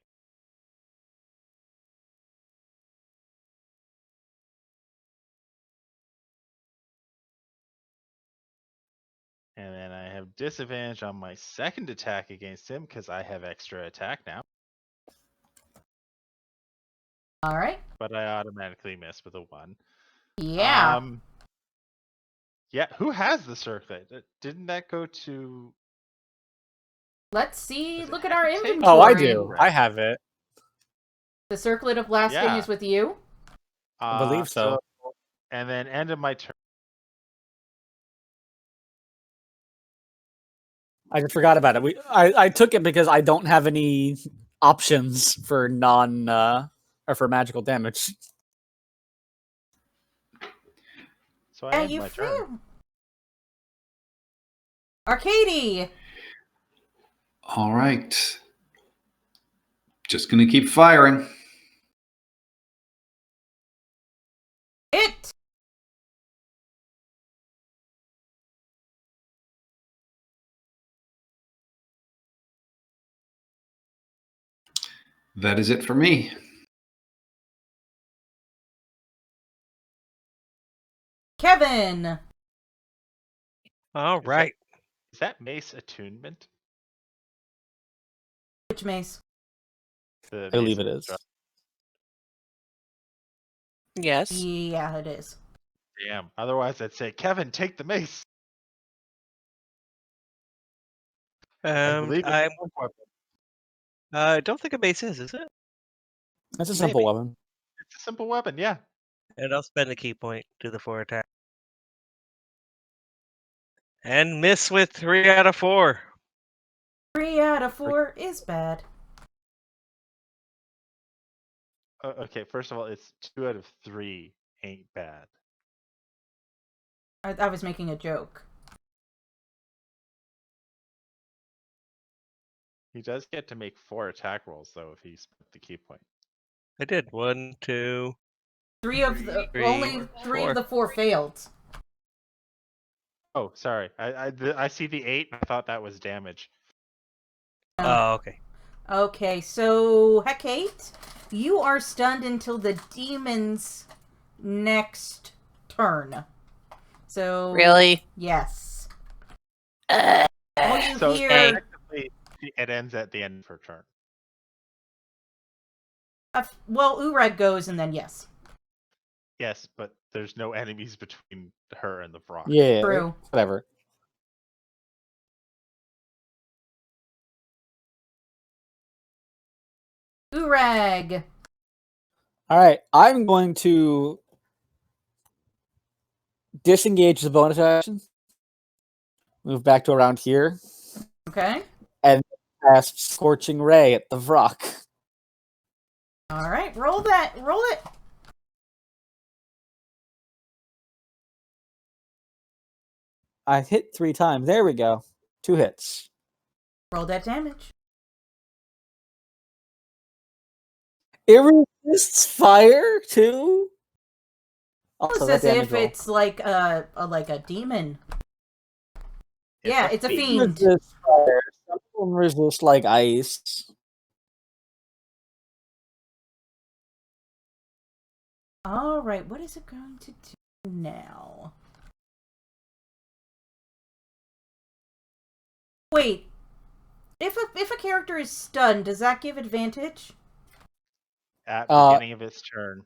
And then I have disadvantage on my second attack against him because I have extra attack now. Alright. But I automatically miss with a 1. Yeah. Yeah, who has the circlet? Didn't that go to... Let's see. Was it Look at our Hecate? inventory. Oh, I do. I have it. The Circlet of Blasting Yeah. is with you. I believe so. And then end of my turn. I just forgot about it. I took it because I don't have any options for or for magical damage. So I And end you my turn. flew. Arcady. All right. Just going to keep firing. It. That is it for me. Kevin. All Is right. Is that mace attunement? Which mace? The I believe mace it of is. trust. Yes. Yeah, it is. Damn. Otherwise, I'd say, Kevin, take the mace. I believe it's I a weapon. don't think a base is it? That's a simple Maybe. weapon. It's a simple weapon, yeah. And I'll spend a key point to the 4 attack. And miss with 3 out of 4. 3 out of 4 is bad. Okay, first of all, it's 2 out of 3 ain't bad. I was making a joke. He does get to make 4 attack rolls, though, if he spent the key point. I did 1, 2. Only 3 of the 4 failed. Oh, sorry. I see the 8. I thought that was damage. Oh, okay. Okay, so Hecate, you are stunned until the demon's next turn. So Really? yes. Uh, All you So hear. effectively, it ends at the end of her turn. Well, Urag goes, and then yes. Yes, but there's no enemies between her and the frog. Yeah, True. whatever. Urag. All right, I'm going to disengage the bonus action, move back to around here, Okay. and cast Scorching Ray at the Vrock. All right. Roll that. Roll it. I hit 3 times. There we go. 2 hits. Roll that damage. It resists fire too. Also, Almost that as damage if roll. it's like a demon. Yeah, it's a fiend. Resist fire. Some of them resist like ice. All right. What is it going to do now? Wait. If a character is stunned, does that give advantage? At the beginning of its turn.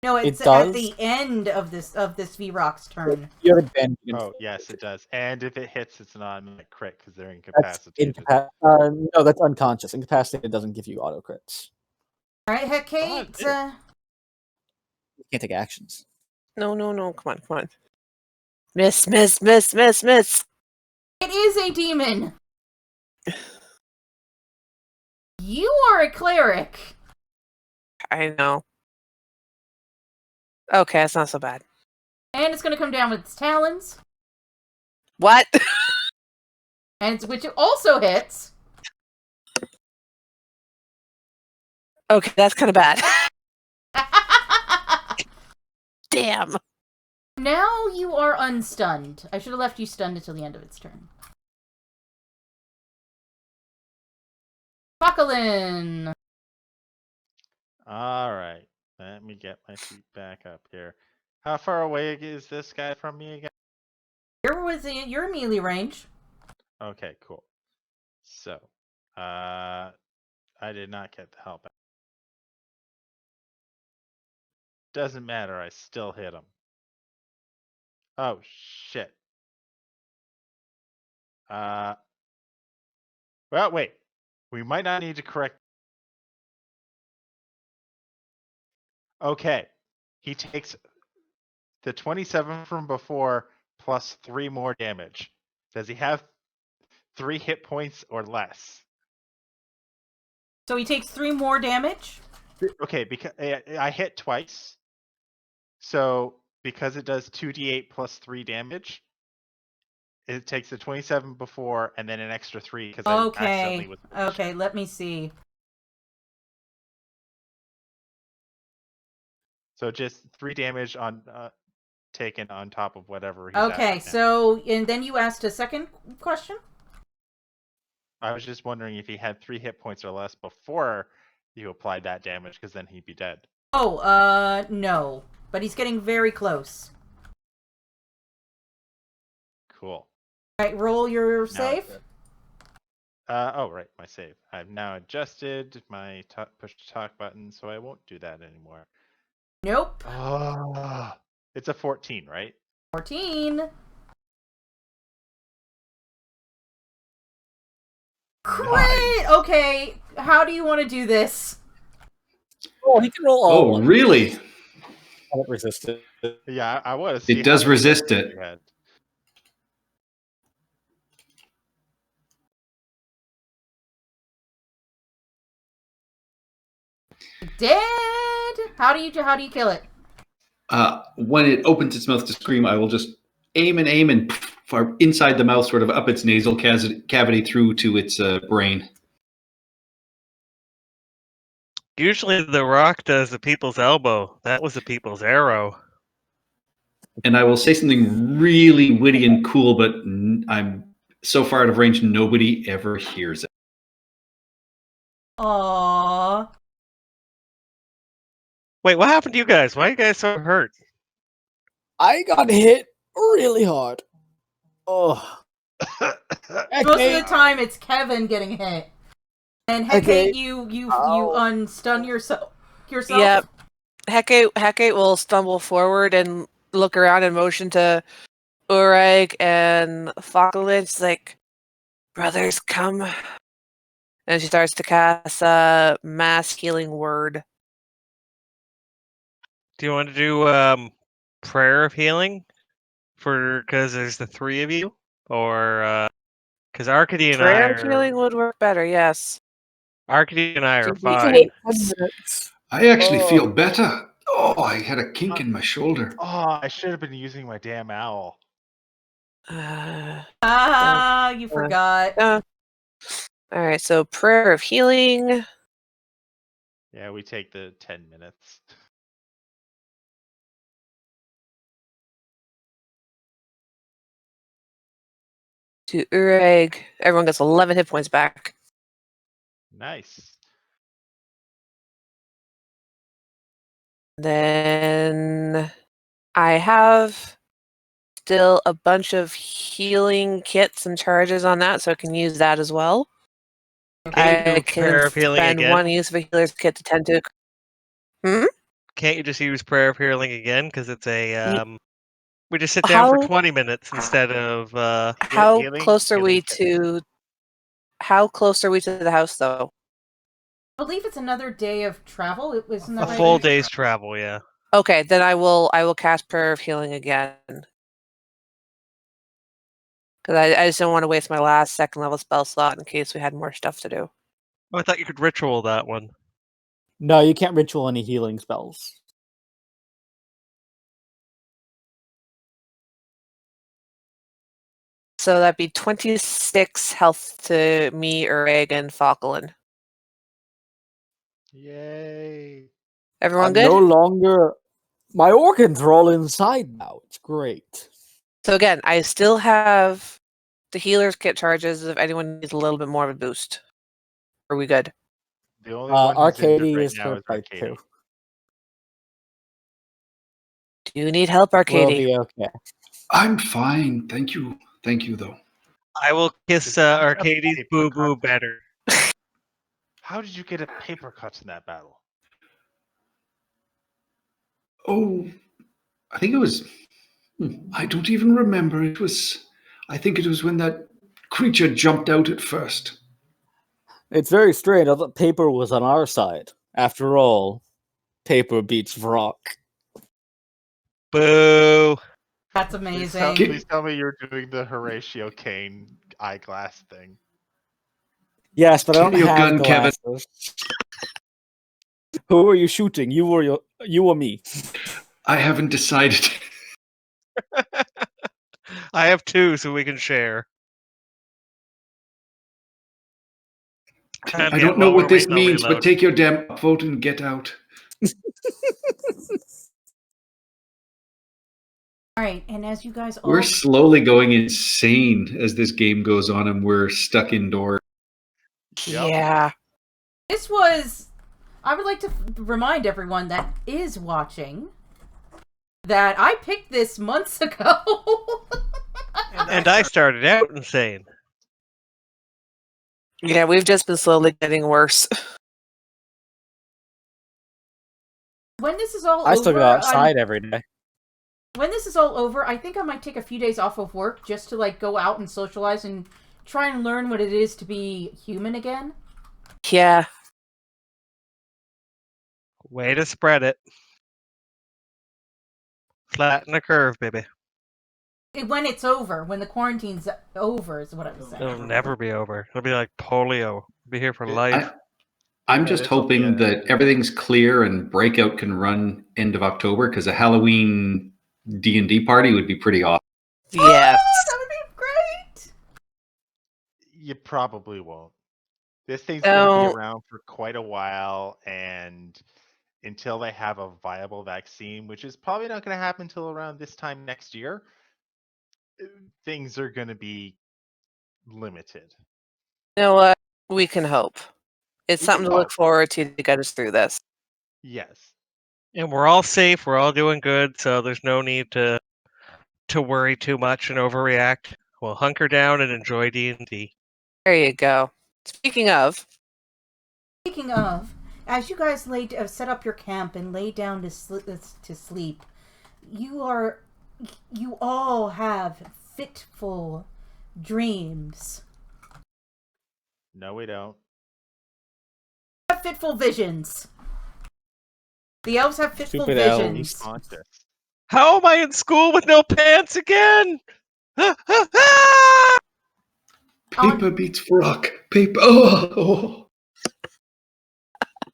No, it's It does? at the end of this V-Rock's turn. You have advantage against Oh, yes, it does. And if it hits, it's an automatic crit because they're That's incapacitated. no, that's unconscious. Incapacitated doesn't give you auto crits. All right, Hecate. it did. You can't take actions. no. Come on. Miss. Miss. It is a demon. You are a cleric. I know. Okay, it's not so bad. And it's going to come down with its talons. What? And which also hits. Okay, that's kind of bad. Damn. Now you are unstunned. I should have left you stunned until the end of its turn. Buckalin. All right. Let me get my feet back up here. How far away is this guy from me again? You're melee range. Okay, cool. So, I did not get the help. Doesn't matter. I still hit him. Oh, shit. Well, wait. We might not need to correct. Okay. He takes the 27 from before plus 3 more damage. Does he have 3 hit points or less? So he takes 3 more damage. Okay, because I hit twice. So because it does 2d8 plus 3 damage, it takes the 27 before and then an extra 3 because I accidentally was. Okay, let me see. So just 3 damage on taken on top of whatever he's at Okay, right now. so and then you asked a second question? I was just wondering if he had 3 hit points or less before you applied that damage, because then he'd be dead. Oh, no. But he's getting very close. Cool. Alright, roll your Now save. it's- oh, right, my save. I've now adjusted my push to talk button, so I won't do that anymore. Nope. Oh, it's a 14, right? 14. Great! Okay, how do you want to do this? Oh, he can roll all. Oh, ones. really? I won't resist it. Yeah, I want to see. It does how many resist damage it. you had. Dead! How do you kill it? When it opens its mouth to scream, I will just aim and far inside the mouth, sort of up its nasal cavity through to its brain. Usually the rock does the people's elbow. That was the people's arrow. And I will say something really witty and cool, but I'm so far out of range, nobody ever hears it. Aww. Wait, what happened to you guys? Why are you guys so hurt? I got hit really hard. Oh. Most of the time, it's Kevin getting hit. And Hecate, Okay. you Ow. unstun yourself. Yep. Hecate will stumble forward and look around and motion to Ureg and Falkland. She's like, brothers, come. And she starts to cast a mass healing word. Do you want to do prayer of healing? Because there's the 3 of you? Or, because Arcady and I Prayer are... healing would work better, yes. Arcady and I are Should be fine. eight. I actually Oh. feel better. Oh, I had a kink in my shoulder. Oh, I should have been using my damn owl. You forgot. Alright, so prayer of healing. Yeah, we take the 10 minutes. To Ureg. Everyone gets 11 hit points back. Nice. Then I have still a bunch of healing kits and charges on that, so I can use that as well. Can't you I do prayer can of healing spend again? one use of a healer's kit to tend to. Can't you just use prayer of healing again? Because it's a... we just sit down How- for 20 minutes instead of... How healing- close are healing we kit. to? How close are we to the house, though? I believe it's another day of travel. It was a not full day's travel, yeah. Okay, then I will cast prayer of healing again. Because I just don't want to waste my last 2nd level spell slot in case we had more stuff to do. Oh, I thought you could ritual that one. No, you can't ritual any healing spells. So that'd be 26 health to me, Ureg, and Falkland. Yay. Everyone I'm good? no longer. My organs are all inside now. It's great. So again, I still have the healer's kit charges if anyone needs a little bit more of a boost. Are we good? The only one who's Arcady injured right is now hurt is by Arcady. 2. Do you need help, We'll Arcady? be okay. I'm fine. Thank you. Thank you, though. I will kiss Arcady's boo-boo better. How did you get a paper cut in that battle? Oh, I think it was. I don't even remember. I think it was when that creature jumped out at first. It's very strange. I thought paper was on our side. After all, paper beats Vrock. Boo! That's Please amazing. please tell me you're doing the Horatio Kane eyeglass thing. Yes, but I don't Get your have gun, Kevin. glasses. Who are you shooting? You or me? I haven't decided. I have 2, so we can share. I don't know what this means, but take your damn vote and get out. All right, and as you guys all We're slowly going insane as this game goes on and we're stuck indoors. Yep. Yeah. This was... I would like to remind everyone that is watching that I picked this months ago. And I started out insane. Yeah, we've just been slowly getting worse. When this is all I over... still go outside every day. When this is all over, I think I might take a few days off of work just to, like, go out and socialize and try and learn what it is to be human again. Yeah. Way to spread it. Flatten the curve, baby. When it's over, when the quarantine's over, is what I was saying. It'll never be over. It'll be like polio. It'll be here for life. I'm Yeah, just this will be hoping that everything's clear and Breakout can run end of October, because a Halloween D&D party would be pretty awesome. Yes. That would be great! You probably won't. This thing's going to No. be around for quite a while, and until they have a viable vaccine, which is probably not going to happen until around this time next year, things are going to be limited. You know what? We can hope. It's We something can to look hope. forward to get us through this. Yes. And we're all safe. We're all doing good. So there's no need to worry too much and overreact. We'll hunker down and enjoy D&D. There you go. Speaking of, As you guys set up your camp and lay down to sleep, you all have fitful dreams. No, we don't. Have fitful visions. The elves have fitful Stupid elves. Be visions. conscious. How am I in school with no pants again? Paper beats rock. Paper. Oh.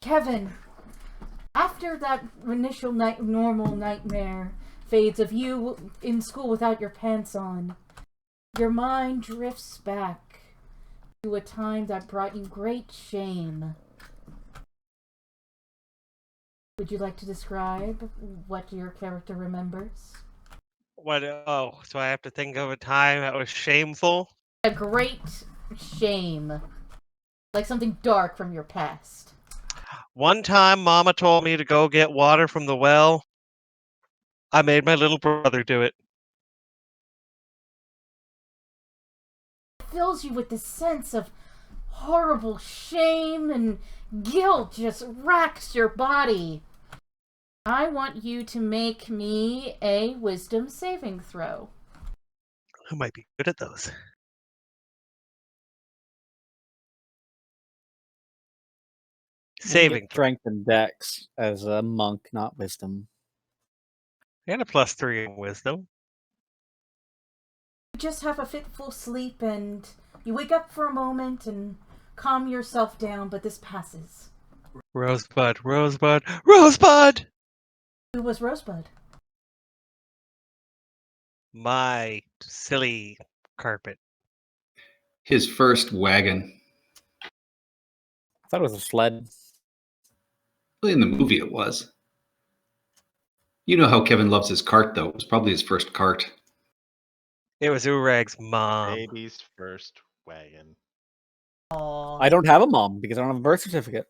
Kevin, after that initial normal nightmare fades of you in school without your pants on, your mind drifts back to a time that brought you great shame. Would you like to describe what your character remembers? What? Oh, so I have to think of a time that was shameful? A great shame. Like something dark from your past. One time, Mama told me to go get water from the well. I made my little brother do it. It fills you with this sense of horrible shame and guilt just racks your body. I want you to make me a wisdom saving throw. I might be good at those. Saving. Strength and dex as a monk, not wisdom. And a +3 in wisdom. You just have a fitful sleep and you wake up for a moment and calm yourself down, but this passes. Rosebud, Rosebud, Rosebud! Who was Rosebud? My silly carpet. His first wagon. I thought it was a sled. Well, in the movie it was. You know how Kevin loves his cart, though. It was probably his first cart. It was Urag's mom. Baby's first wagon. Aww. I don't have a mom because I don't have a birth certificate.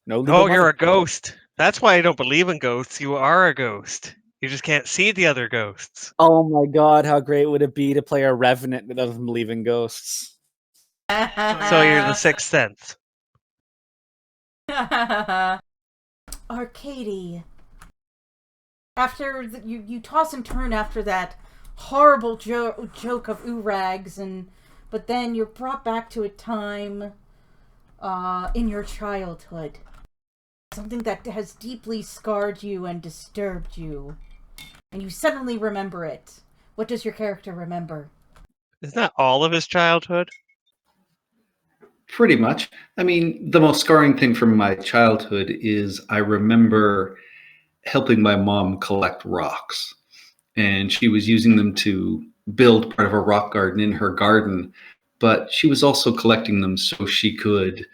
No. legal Oh, you're mother. a ghost. That's why I don't believe in ghosts. You are a ghost. You just can't see the other ghosts. Oh my god, how great would it be to play a revenant that doesn't believe in ghosts? So you're the Sixth Sense. Arcady. After you toss and turn after that horrible joke of Urags, but then you're brought back to a time in your childhood. Something that has deeply scarred you and disturbed you. And you suddenly remember it. What does your character remember? Isn't that all of his childhood? Pretty much. I mean, the most scarring thing from my childhood is I remember helping my mom collect rocks. And she was using them to build part of a rock garden in her garden. But she was also collecting them so she could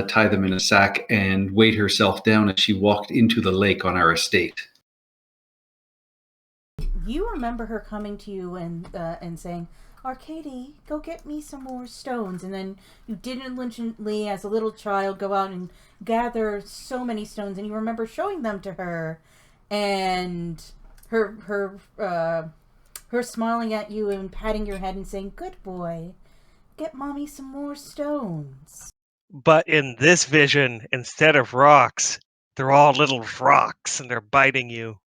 tie them in a sack and weight herself down as she walked into the lake on our estate. You remember her coming to you and saying, Arcady, go get me some more stones. And then you diligently, as a little child, go out and gather so many stones, and you remember showing them to her, and her smiling at you and patting your head and saying, "Good boy, get mommy some more stones." But in this vision, instead of rocks, they're all little rocks and they're biting you.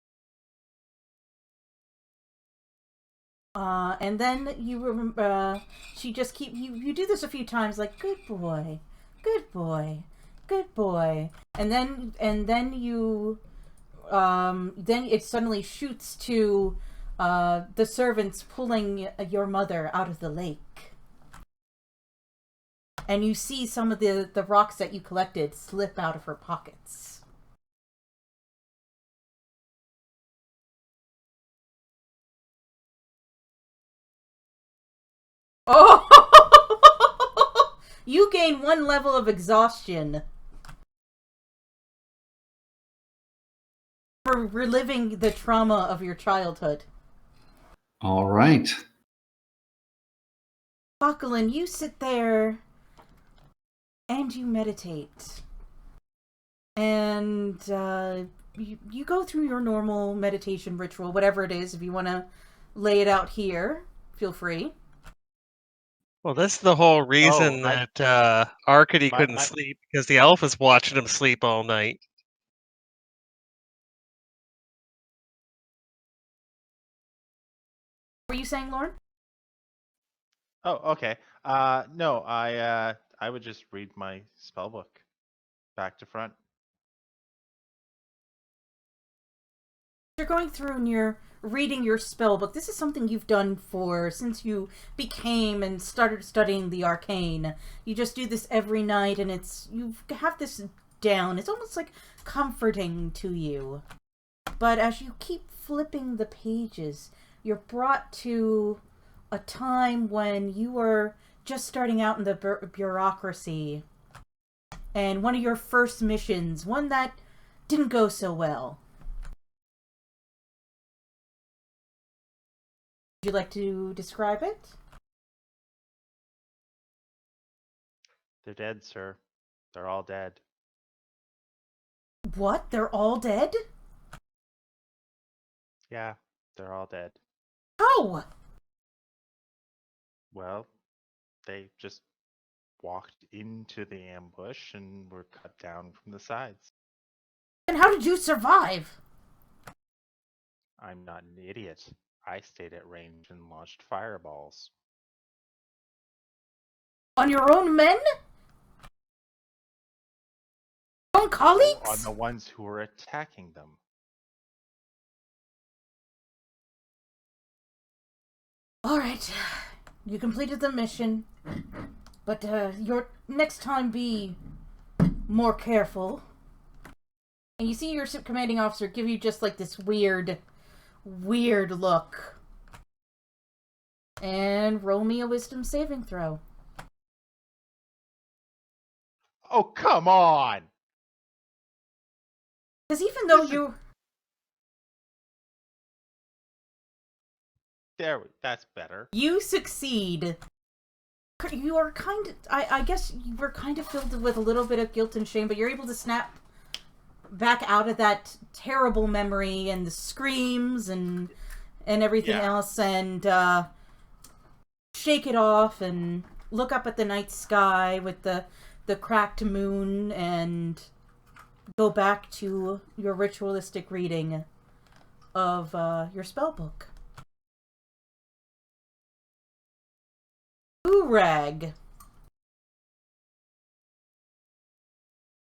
And then you remember, she just you do this a few times, like, "Good boy, good boy, good boy," and then you, then it suddenly shoots to, the servants pulling your mother out of the lake. And you see some of the rocks that you collected slip out of her pockets. Oh! You gain 1 level of exhaustion for reliving the trauma of your childhood. All right. Bacalin, you sit there and you meditate. And you go through your normal meditation ritual, whatever it is. If you want to lay it out here, feel free. Well, that's the whole reason that Arcady couldn't my- sleep, because the elf is watching him sleep all night. What were you saying, Lauren? Oh, okay. No, I would just read my spell book back to front. You're going through and you're reading your spell book. This is something you've done since you became and started studying the arcane. You just do this every night, and you have this down. It's almost like comforting to you. But as you keep flipping the pages, you're brought to a time when you were just starting out in the bureaucracy, and one of your first missions, one that didn't go so well. Would you like to describe it? They're dead, sir. They're all dead. What? They're all dead? Yeah, they're all dead. How? Well, they just walked into the ambush and were cut down from the sides. And how did you survive? I'm not an idiot. I stayed at range and launched fireballs. On your own men? Your own On colleagues? the ones who were attacking them. Alright. You completed the mission. But your next time be more careful. And you see your ship commanding officer give you just like this weird look. And roll me a wisdom saving throw. Oh, come on! Because even though This is- you... That's better. You succeed. You are kind of... I guess you were kind of filled with a little bit of guilt and shame, but you're able to snap back out of that terrible memory and the screams and everything else, and shake it off and look up at the night sky with the cracked moon and go back to your ritualistic reading of your spell book. Urag.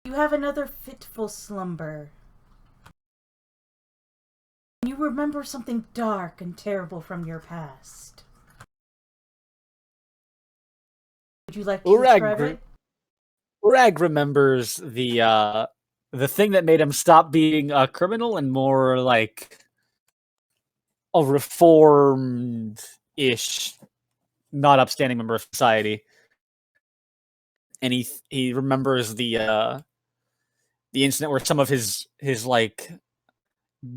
You have another fitful slumber. You remember something dark and terrible from your past. Would you like to describe it? Urag remembers the thing that made him stop being a criminal and more like a reformed-ish, not upstanding member of society. And he remembers the incident where some of his like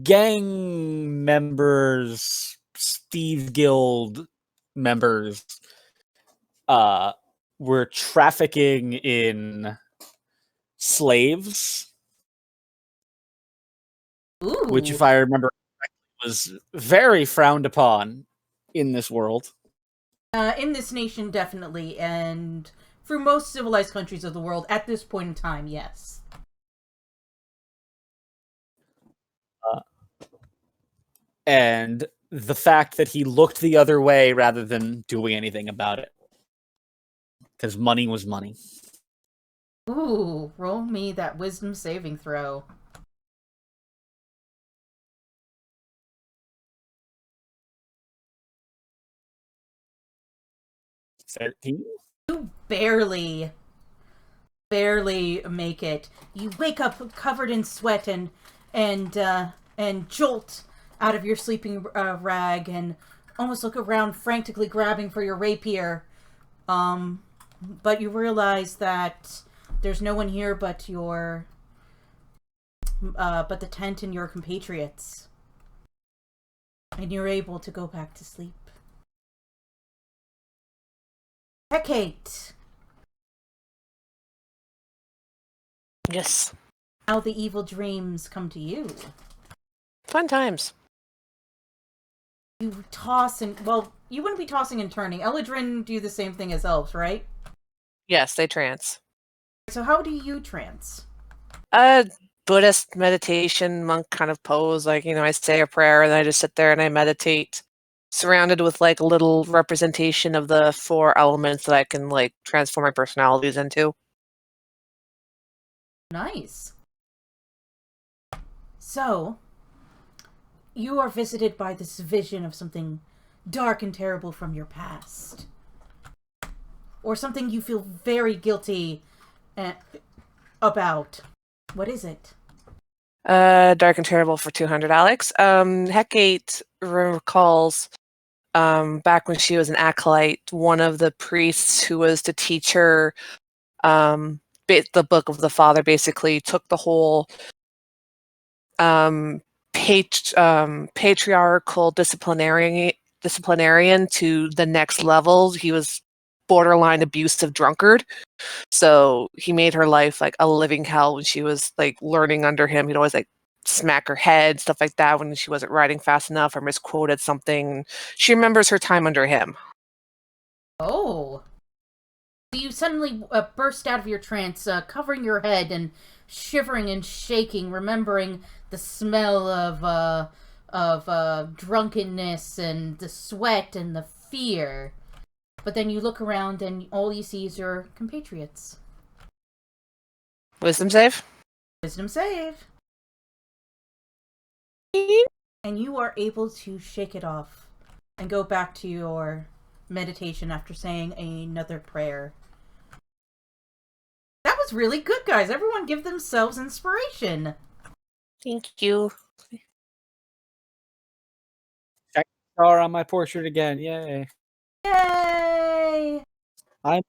gang members, Steve Guild, members were trafficking in slaves, Ooh. which, if I remember correctly, was very frowned upon in this world. In this nation, definitely, and for most civilized countries of the world at this point in time, yes. And the fact that he looked the other way rather than doing anything about it. Because money was money. Ooh, roll me that wisdom saving throw. 13? You barely make it. You wake up covered in sweat and jolt out of your sleeping rag and almost look around frantically grabbing for your rapier. But you realize that there's no one here but the tent and your compatriots. And you're able to go back to sleep. Hecate! Yes. How the evil dreams come to you. Fun times. You toss and... Well, you wouldn't be tossing and turning. Eladrin do the same thing as elves, right? Yes, they trance. So how do you trance? Buddhist meditation monk kind of pose. Like, I say a prayer and I just sit there and I meditate, surrounded with like a little representation of the 4 elements that I can like transform my personalities into. Nice. So, you are visited by this vision of something dark and terrible from your past. Or something you feel very guilty about. What is it? Dark and terrible for 200, Alex. Hecate recalls back when she was an acolyte, one of the priests who was to teach her the Book of the Father basically took the whole patriarchal disciplinarian to the next level. He was borderline abusive drunkard. So he made her life like a living hell when she was like learning under him. He'd always like smack her head, stuff like that when she wasn't writing fast enough or misquoted something. She remembers her time under him. Oh. You suddenly burst out of your trance, covering your head and shivering and shaking, remembering the smell of drunkenness and the sweat and the fear. But then you look around and all you see is your compatriots. Wisdom save? Wisdom save. And you are able to shake it off and go back to your meditation after saying another prayer. That was really good, guys. Everyone give themselves inspiration. Thank you. Star on my portrait again. Yay. Yay! I'm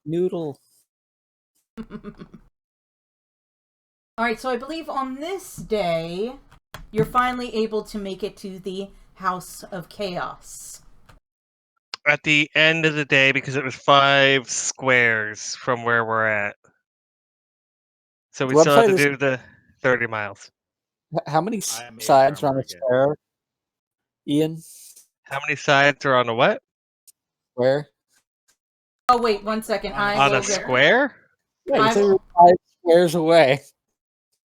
Noodle. Alright, so I believe on this day, you're finally able to make it to the House of Chaos. At the end of the day, because it was 5 squares from where we're at. So we Do I still have play to this- do the 30 miles. How many I am a sides are on farmer a again. square? Ian? How many sides are on a what? Square? Oh, wait, 1 second. I On will a get... square? Yeah, you I said will- you're 5 squares away.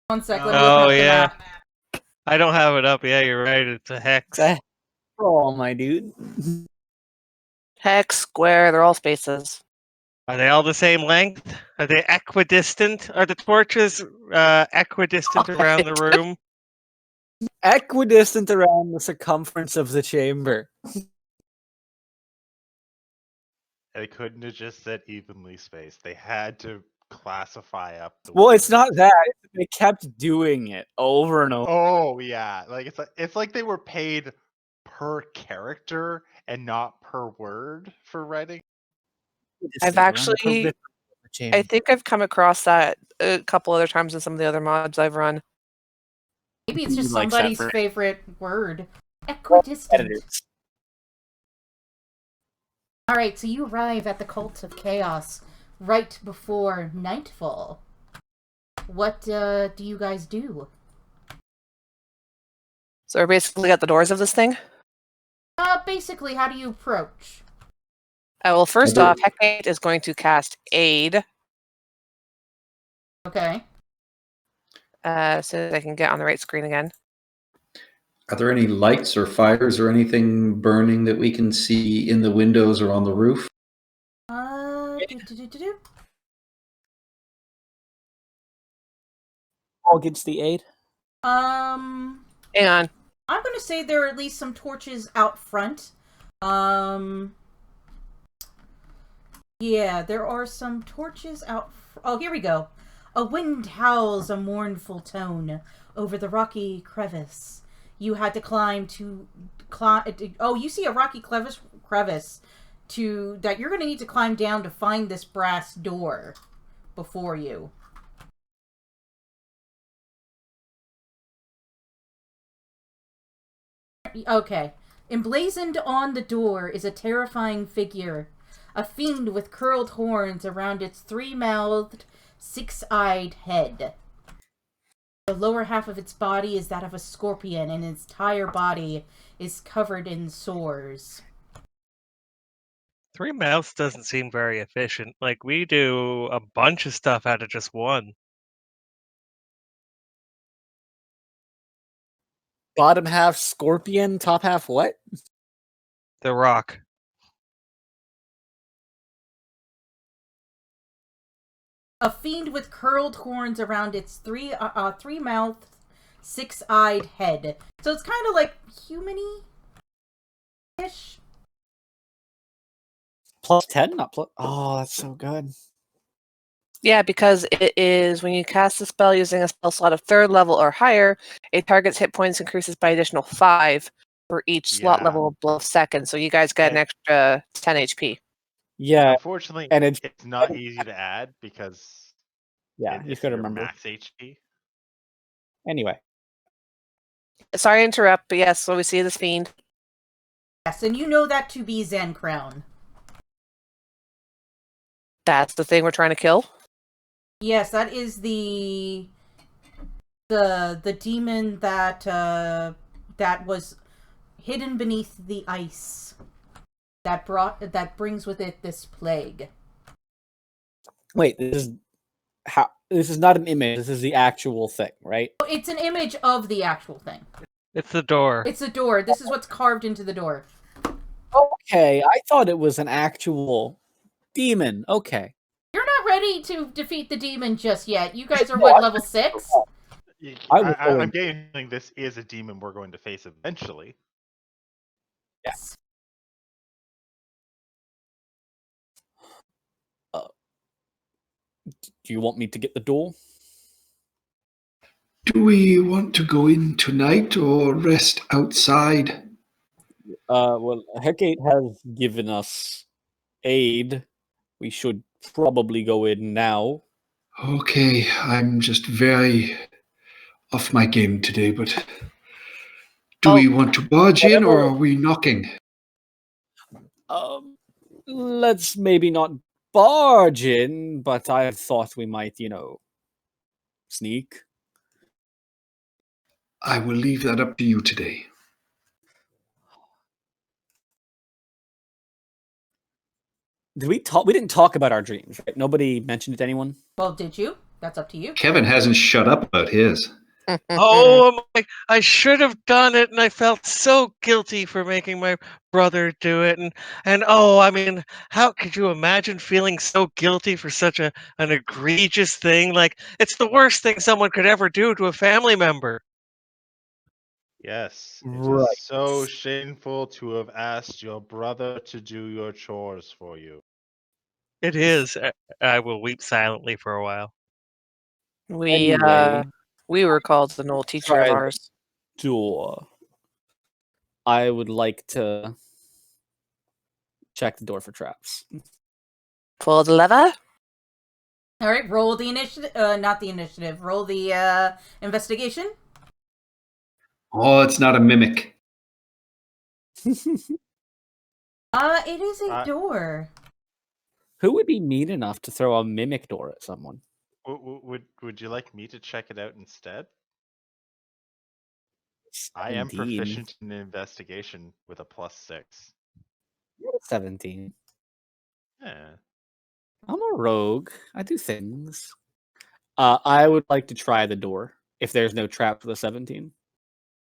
1 sec, let me Oh, open up the yeah. map. I don't have it up. Yeah, you're right. It's a hex. Oh, my dude. Hex, square, they're all spaces. Are they all the same length? Are they equidistant? Are the torches equidistant around the room? Equidistant around the circumference of the chamber. They couldn't have just said evenly spaced. They had to classify up the Well, it's not words. that. They kept doing it over and over. Oh yeah, like it's like they were paid per character and not per word for writing. I've Around the actually- perimeter of the chamber. I think I've come across that a couple other times in some of the other mods I've run. Maybe it's just He likes that somebody's for- favorite word. Equidistant. Editors. All right, so you arrive at the Cult of Chaos right before nightfall. What do you guys do? So we're basically at the doors of this thing? Basically, how do you approach? Well, first Are off, Hecate is going to cast Aid, Okay. so that I can get on the right screen again. Are there any lights or fires or anything burning that we can see in the windows or on the roof? Do. All gets the aid. Hang on. I'm gonna say there are at least some torches out front. Yeah, there are some torches out. Oh, here we go. A wind howls a mournful tone over the rocky crevice. You had to climb. Oh, you see a rocky crevice that you're gonna need to climb down to find this brass door before you. Okay. Emblazoned on the door is a terrifying figure. A fiend with curled horns around its three-mouthed, six-eyed head. The lower half of its body is that of a scorpion, and its entire body is covered in sores. 3 mouths doesn't seem very efficient. Like, we do a bunch of stuff out of just one. Bottom half scorpion, top half what? The rock. A fiend with curled horns around its three-mouthed, six-eyed head. So it's kind of like human-y-ish. Plus 10? Not plus. Oh, that's so good. Yeah, because it is when you cast a spell using a spell slot of 3rd level or higher, a target's hit points increases by additional 5 for each slot Yeah. level below 2nd. So you guys get an extra 10 HP. Yeah, Unfortunately, and it's not easy to add because yeah, you it's gotta your remember. max HP. Anyway, Sorry to interrupt, but yes, so we see this fiend. Yes, and you know that to be Zen Crown. That's the thing we're trying to kill. Yes, that is the demon that was hidden beneath the ice that brings with it this plague. wait, this is not an image. This is the actual thing, right? It's an image of the actual thing. It's the door. It's a door. This is what's carved into the door. Okay, I thought it was an actual demon. Okay. You're not ready to defeat the demon just yet. You guys are what, level 6? I'm guessing this is a demon we're going to face eventually. Yes. Do you want me to get the door? Do we want to go in tonight or rest outside? Well, Hecate has given us aid. We should probably go in now. Okay, I'm just very off my game today, but do we want to barge in or are we knocking? Let's maybe not barge in, but I thought we might, sneak. I will leave that up to you today. Did we talk? We didn't talk about our dreams, right? Nobody mentioned it to anyone. Well, did you? That's up to you. Kevin hasn't shut up about his. Oh, I should have done it, and I felt so guilty for making my brother do it. And oh, I mean, how could you imagine feeling so guilty for such an egregious thing? Like, it's the worst thing someone could ever do to a family member. Yes, it Right. is so shameful to have asked your brother to do your chores for you. It is. I will weep silently for a while. Anyway. We were called an old teacher of Try ours. Door. I would like to check the door for traps. Pull the lever. All right, roll the initiative. Not the initiative. Roll the investigation. Oh, it's not a mimic. It is a door. Who would be mean enough to throw a mimic door at someone? Would you like me to check it out instead? I am 17. proficient in investigation with a +6. You're 17. Yeah. I'm a rogue. I do things. I would like to try the door if there's no trap with a 17.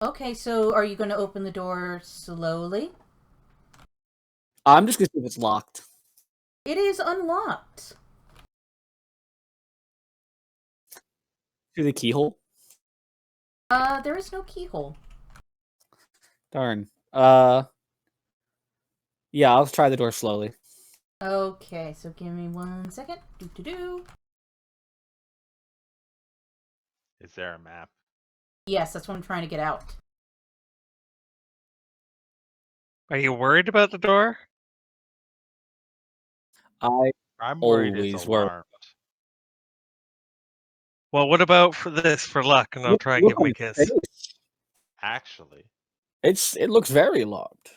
Okay, so are you going to open the door slowly? I'm just gonna see if it's locked. It is unlocked. Through the keyhole. There is no keyhole. Darn. Yeah, I'll try the door slowly. Okay, so give me 1 second. Do. Is there a map? Yes, that's what I'm trying to get out. Are you worried about the door? I'm worried it's Always worry. alarmed. Well, what about for this for luck, and I'll try and give him a kiss. Actually, It looks very locked.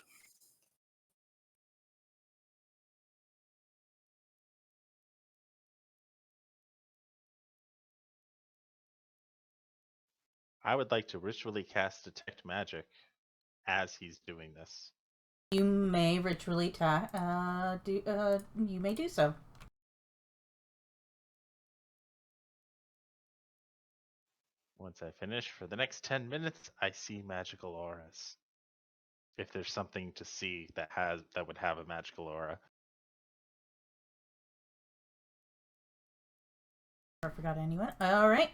I would like to ritually cast Detect Magic as he's doing this. You may ritually you may do so. Once I finish, for the next 10 minutes, I see magical auras. If there's something to see that would have a magical aura. I forgot anyone. All right.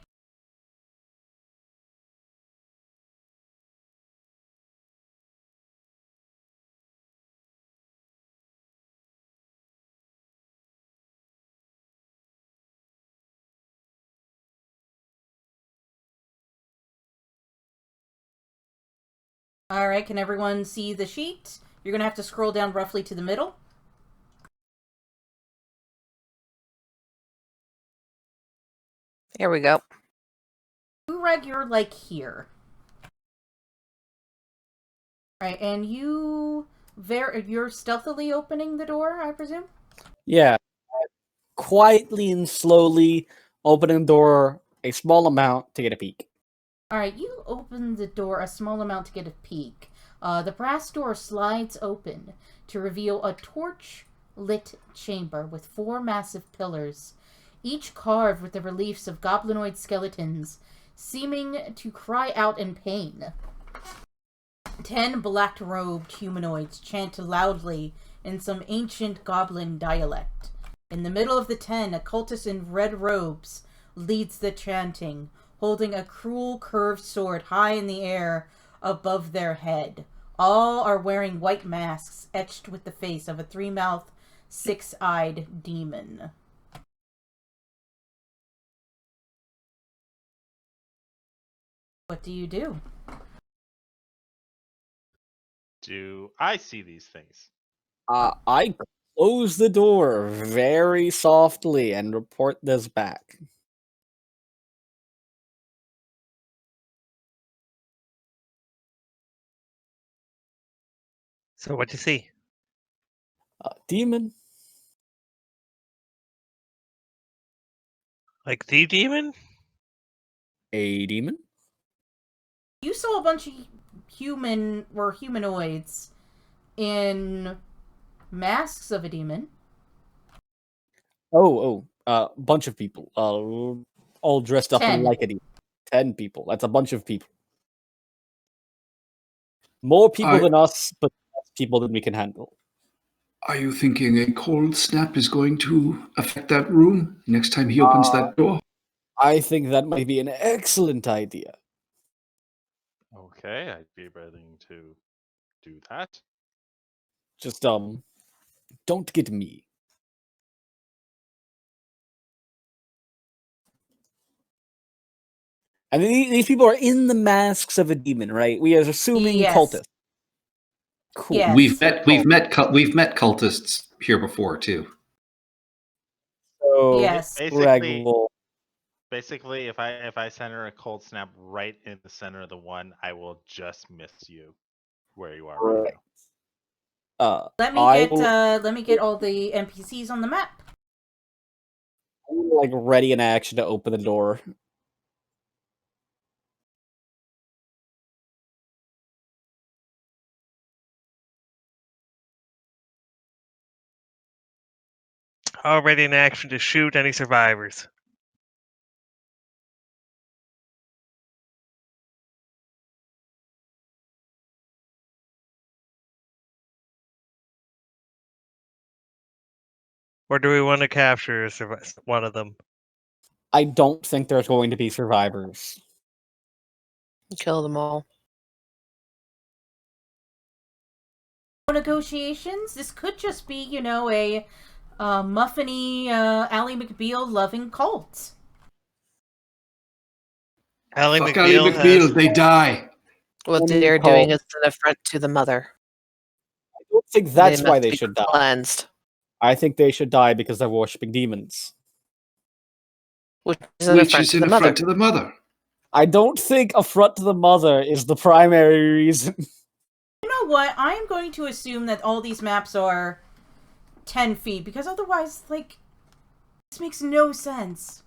All right, can everyone see the sheet? You're going to have to scroll down roughly to the middle. Here we go. Ureg, you're like here. All right, and you're stealthily opening the door, I presume? Yeah. Quietly and slowly opening the door a small amount to get a peek. All right, you open the door a small amount to get a peek. The brass door slides open to reveal a torch-lit chamber with 4 massive pillars, each carved with the reliefs of goblinoid skeletons, seeming to cry out in pain. 10 black-robed humanoids chant loudly in some ancient goblin dialect. In the middle of the 10, a cultist in red robes leads the chanting, holding a cruel curved sword high in the air above their head. All are wearing white masks etched with the face of a 3-mouthed, 6-eyed demon. What do you do? Do I see these things? I close the door very softly and report this back. So what'd you see? Demon? Like the demon? A demon? You saw a bunch of humanoids in masks of a demon. Bunch of people. All dressed up 10. like a demon. 10 people. That's a bunch of people. More people than us, but less people than we can handle. Are you thinking a cold snap is going to affect that room next time he opens that door? I think that might be an excellent idea. Okay, I'd be willing to do that. Just, don't get me. And these people are in the masks of a demon, right? We are assuming Yes. cultists. Cool. Yes. We've met cultists here before too. So, Yes. Basically, will basically, if I center a cold snap right in the center of the one, I will just miss you where you are right now. Let me I get will, let me get all the NPCs on the map. like ready in action to open the door. Already in action to shoot any survivors. Or do we want to capture one of them? I don't think there's going to be survivors. Kill them all. Negotiations. This could just be, you know, a muffiny Ally McBeal loving cult. Ally Fuck Ali McBeal McBeal, has. they die. What Only they're call- doing is an affront to the mother. I don't think that's why must they be should die. cleansed. I think they should die because they're worshipping demons. Which is an Which affront is to an the mother. affront to the mother. I don't think affront to the mother is the primary reason. You know what? I am going to assume that all these maps are 10 feet, because otherwise, like, this makes no sense.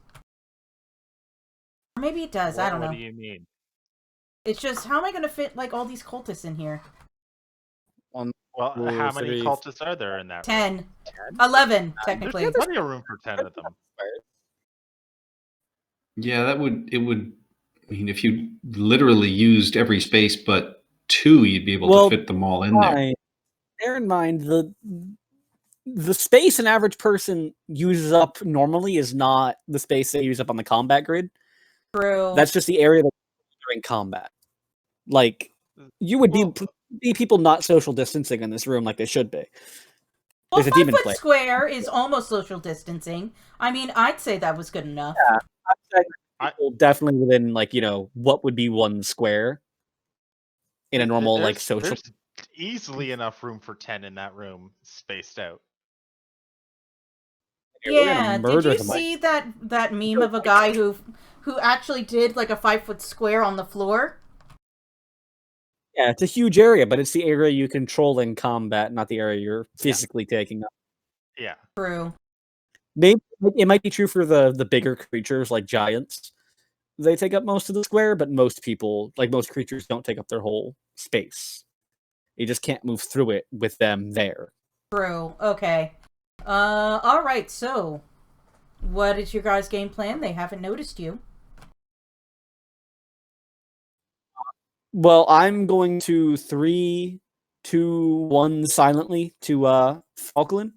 Or maybe it does, I don't know. What do you mean? It's just, how am I going to fit, like, all these cultists in here? 1, Well, 2, how many 3, cultists are there in that room? 10. 11, technically. There's plenty of room for 10 of them. Yeah, it would. I mean, if you literally used every space but 2, you'd be able Well, to fit them all in there. Fine. Bear in mind the space an average person uses up normally is not the space they use up on the combat grid. True. That's just the area that during combat. Like you would Well, be people not social distancing in this room like they should be. Well, There's a 5 demon foot plague. square is almost social distancing. I mean, I'd say that was good enough. People definitely within like, you know, what would be 1 square in a normal like social. There's easily enough room for 10 in that room, spaced out. We're gonna Yeah, did murder you them. see that meme of a guy who actually did like a 5 foot square on the floor? Yeah, it's a huge area, but it's the area you control in combat, not the area you're physically taking up. Yeah. True. Maybe it might be true for the bigger creatures like giants. They take up most of the square, but most people, like most creatures, don't take up their whole space. You just can't move through it with them there. True. Okay. All right. So, what is your guys' game plan? They haven't noticed you. Well, I'm going to 3, 2, 1 silently to Falkland,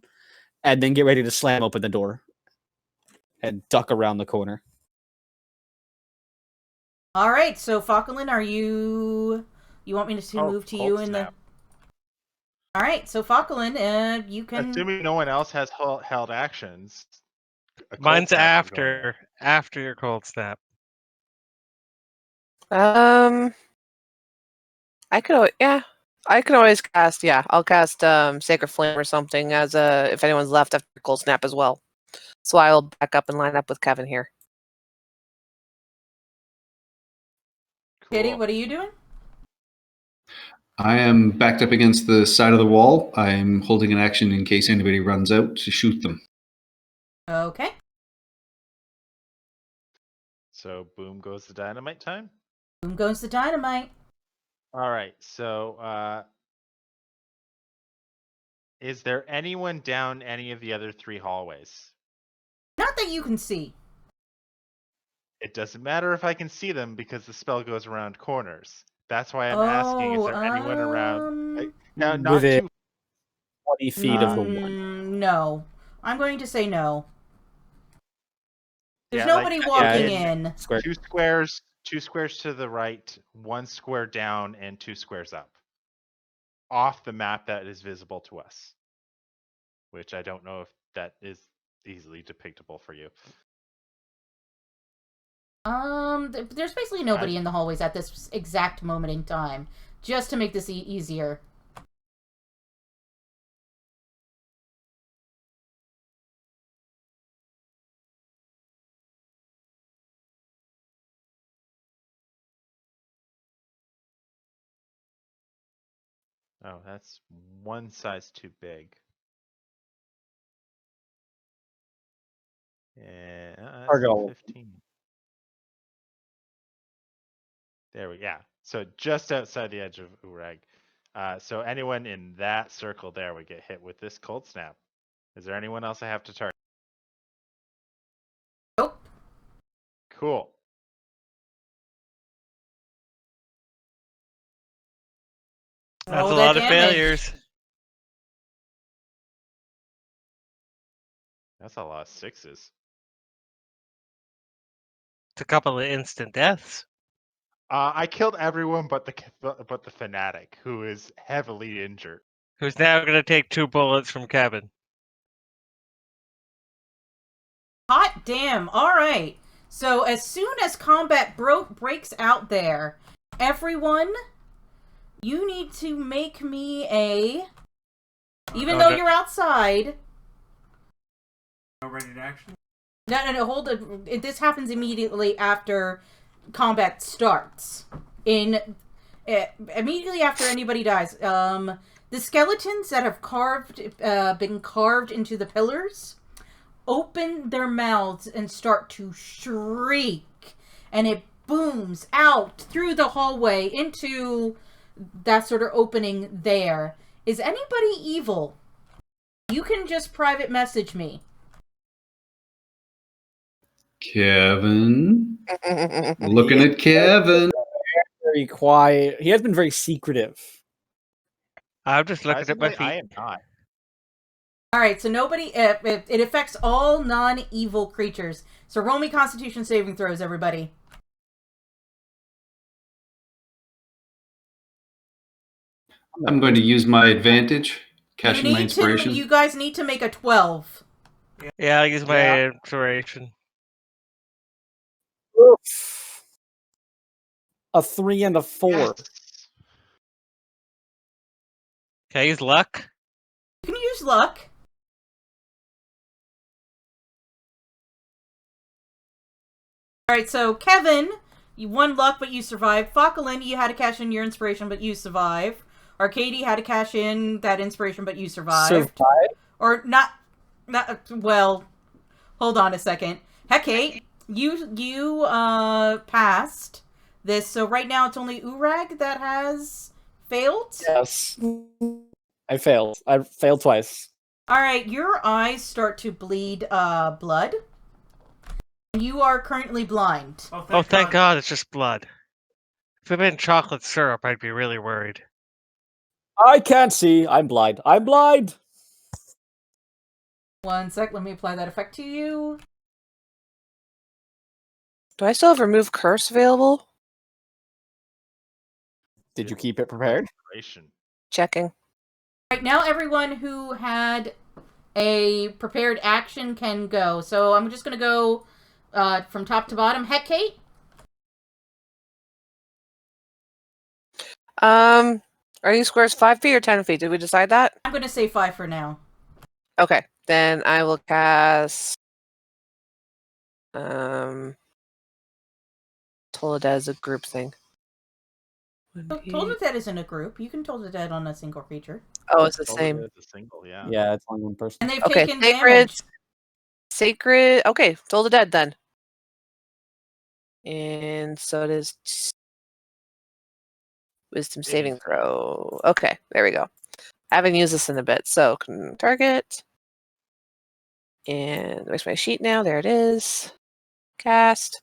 and then get ready to slam open the door and duck around the corner. All right. So, Falkland, are you? You want me to move to you Cold in the? snap. All right. So, Falkland, you can. Assuming no one else has held actions. a cold Mine's snap is going off. after your cold snap. I could always cast. Yeah, I'll cast Sacred Flame or something as if anyone's left after Cold Snap as well. So I'll back up and line up with Kevin here. Kitty, Cool. what are you doing? I am backed up against the side of the wall. I'm holding an action in case anybody runs out to shoot them. Okay. So boom goes the dynamite time. Boom goes the dynamite. All right. So is there anyone down any of the other 3 hallways? Not that you can see. It doesn't matter if I can see them because the spell goes around corners. That's why I'm asking, is there anyone around? Now, not Within too 20 feet of the one. No. I'm going to say no. There's Yeah, nobody like, walking yeah, in. Square. 2 squares to the right, 1 square down, and 2 squares up. Off the map that is visible to us. Which I don't know if that is easily depictable for you. There's basically nobody in the hallways at this exact moment in time. Just to make this easier. Oh, that's one size too big. Yeah, that's Target still all. 15. There we go. Yeah. So just outside the edge of Urag. So anyone in that circle there would get hit with this cold snap. Is there anyone else I have to target? Nope. Cool. That's Roll a that lot of damage. failures. That's a lot of sixes. It's a couple of instant deaths. I killed everyone but the fanatic, who is heavily injured. Who's now going to take 2 bullets from Kevin? Hot damn. All right. So as soon as combat breaks out there, everyone, you need to make me a... Even though you're outside... No ready to action? No, hold it. This happens immediately after combat starts. Immediately after anybody dies. The skeletons that have been carved into the pillars open their mouths and start to shriek, and it booms out through the hallway into that sort of opening there. Is anybody evil? You can just private message me. Kevin. Looking at Kevin. Very quiet. He has been very secretive. I'm just looking at my Surprisingly, I feet. am not. All right, so nobody. It affects all non-evil creatures. So roll me Constitution saving throws, everybody. I'm going to use my advantage, cashing my inspiration. You guys need to make a 12. Yeah, I'll use my Yeah. inspiration. Oof. A 3 and a 4. Yes. Can I use luck? You can use luck. All right, so Kevin, you won luck, but you survived. Falkland, you had to cash in your inspiration, but you survived. Arcady had to cash in that inspiration, but you survived. Or not. Well, hold on a second. Hecate, you passed this, so right now it's only Urag that has failed. Yes. I failed. I failed twice. All right, your eyes start to bleed blood. You are currently blind. Oh, thank God, it's just blood. If it had been chocolate syrup, I'd be really worried. I can't see. I'm blind. I'm blind. 1 sec, let me apply that effect to you. Do I still have remove curse available? Did you keep it prepared? Inspiration. Checking. Right now, everyone who had a prepared action can go. So I'm just going to go from top to bottom. Hecate? Are these squares 5 feet or 10 feet? Did we decide that? I'm going to say 5 for now. Okay, then I will cast Toll the Dead as a group thing. Toll the Dead isn't a group. You can Toll the Dead on a single creature. Oh, it's the Oh, same. it's a single, yeah. Yeah, it's only one person. And they've Okay, taken sacred. damage. Sacred. Okay, Toll the Dead then. And so it is Wisdom saving throw. Okay, there we go. I haven't used this in a bit, so can target. And where's my sheet now? There it is. Cast.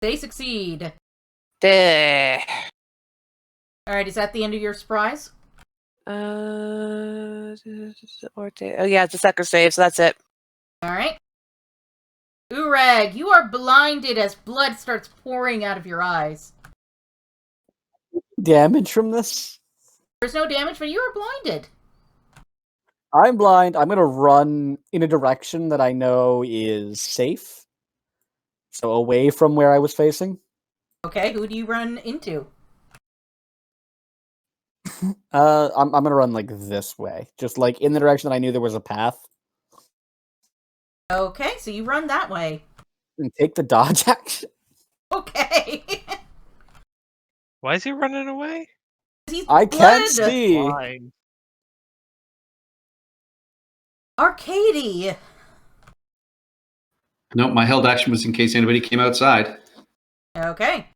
They succeed. There. All right, is that the end of your surprise? Oh yeah, it's a second save, so that's it. All right. Urag, you are blinded as blood starts pouring out of your eyes. Damage from this? There's no damage, but you are blinded. I'm blind. I'm going to run in a direction that I know is safe. So away from where I was facing. Okay, who do you run into? I'm going to run like this way. Just like in the direction that I knew there was a path. Okay, so you run that way. And take the dodge action. Okay. Why is he running away? He's I can't blood. see. Blind. Arcady. No, my held action was in case anybody came outside. Okay.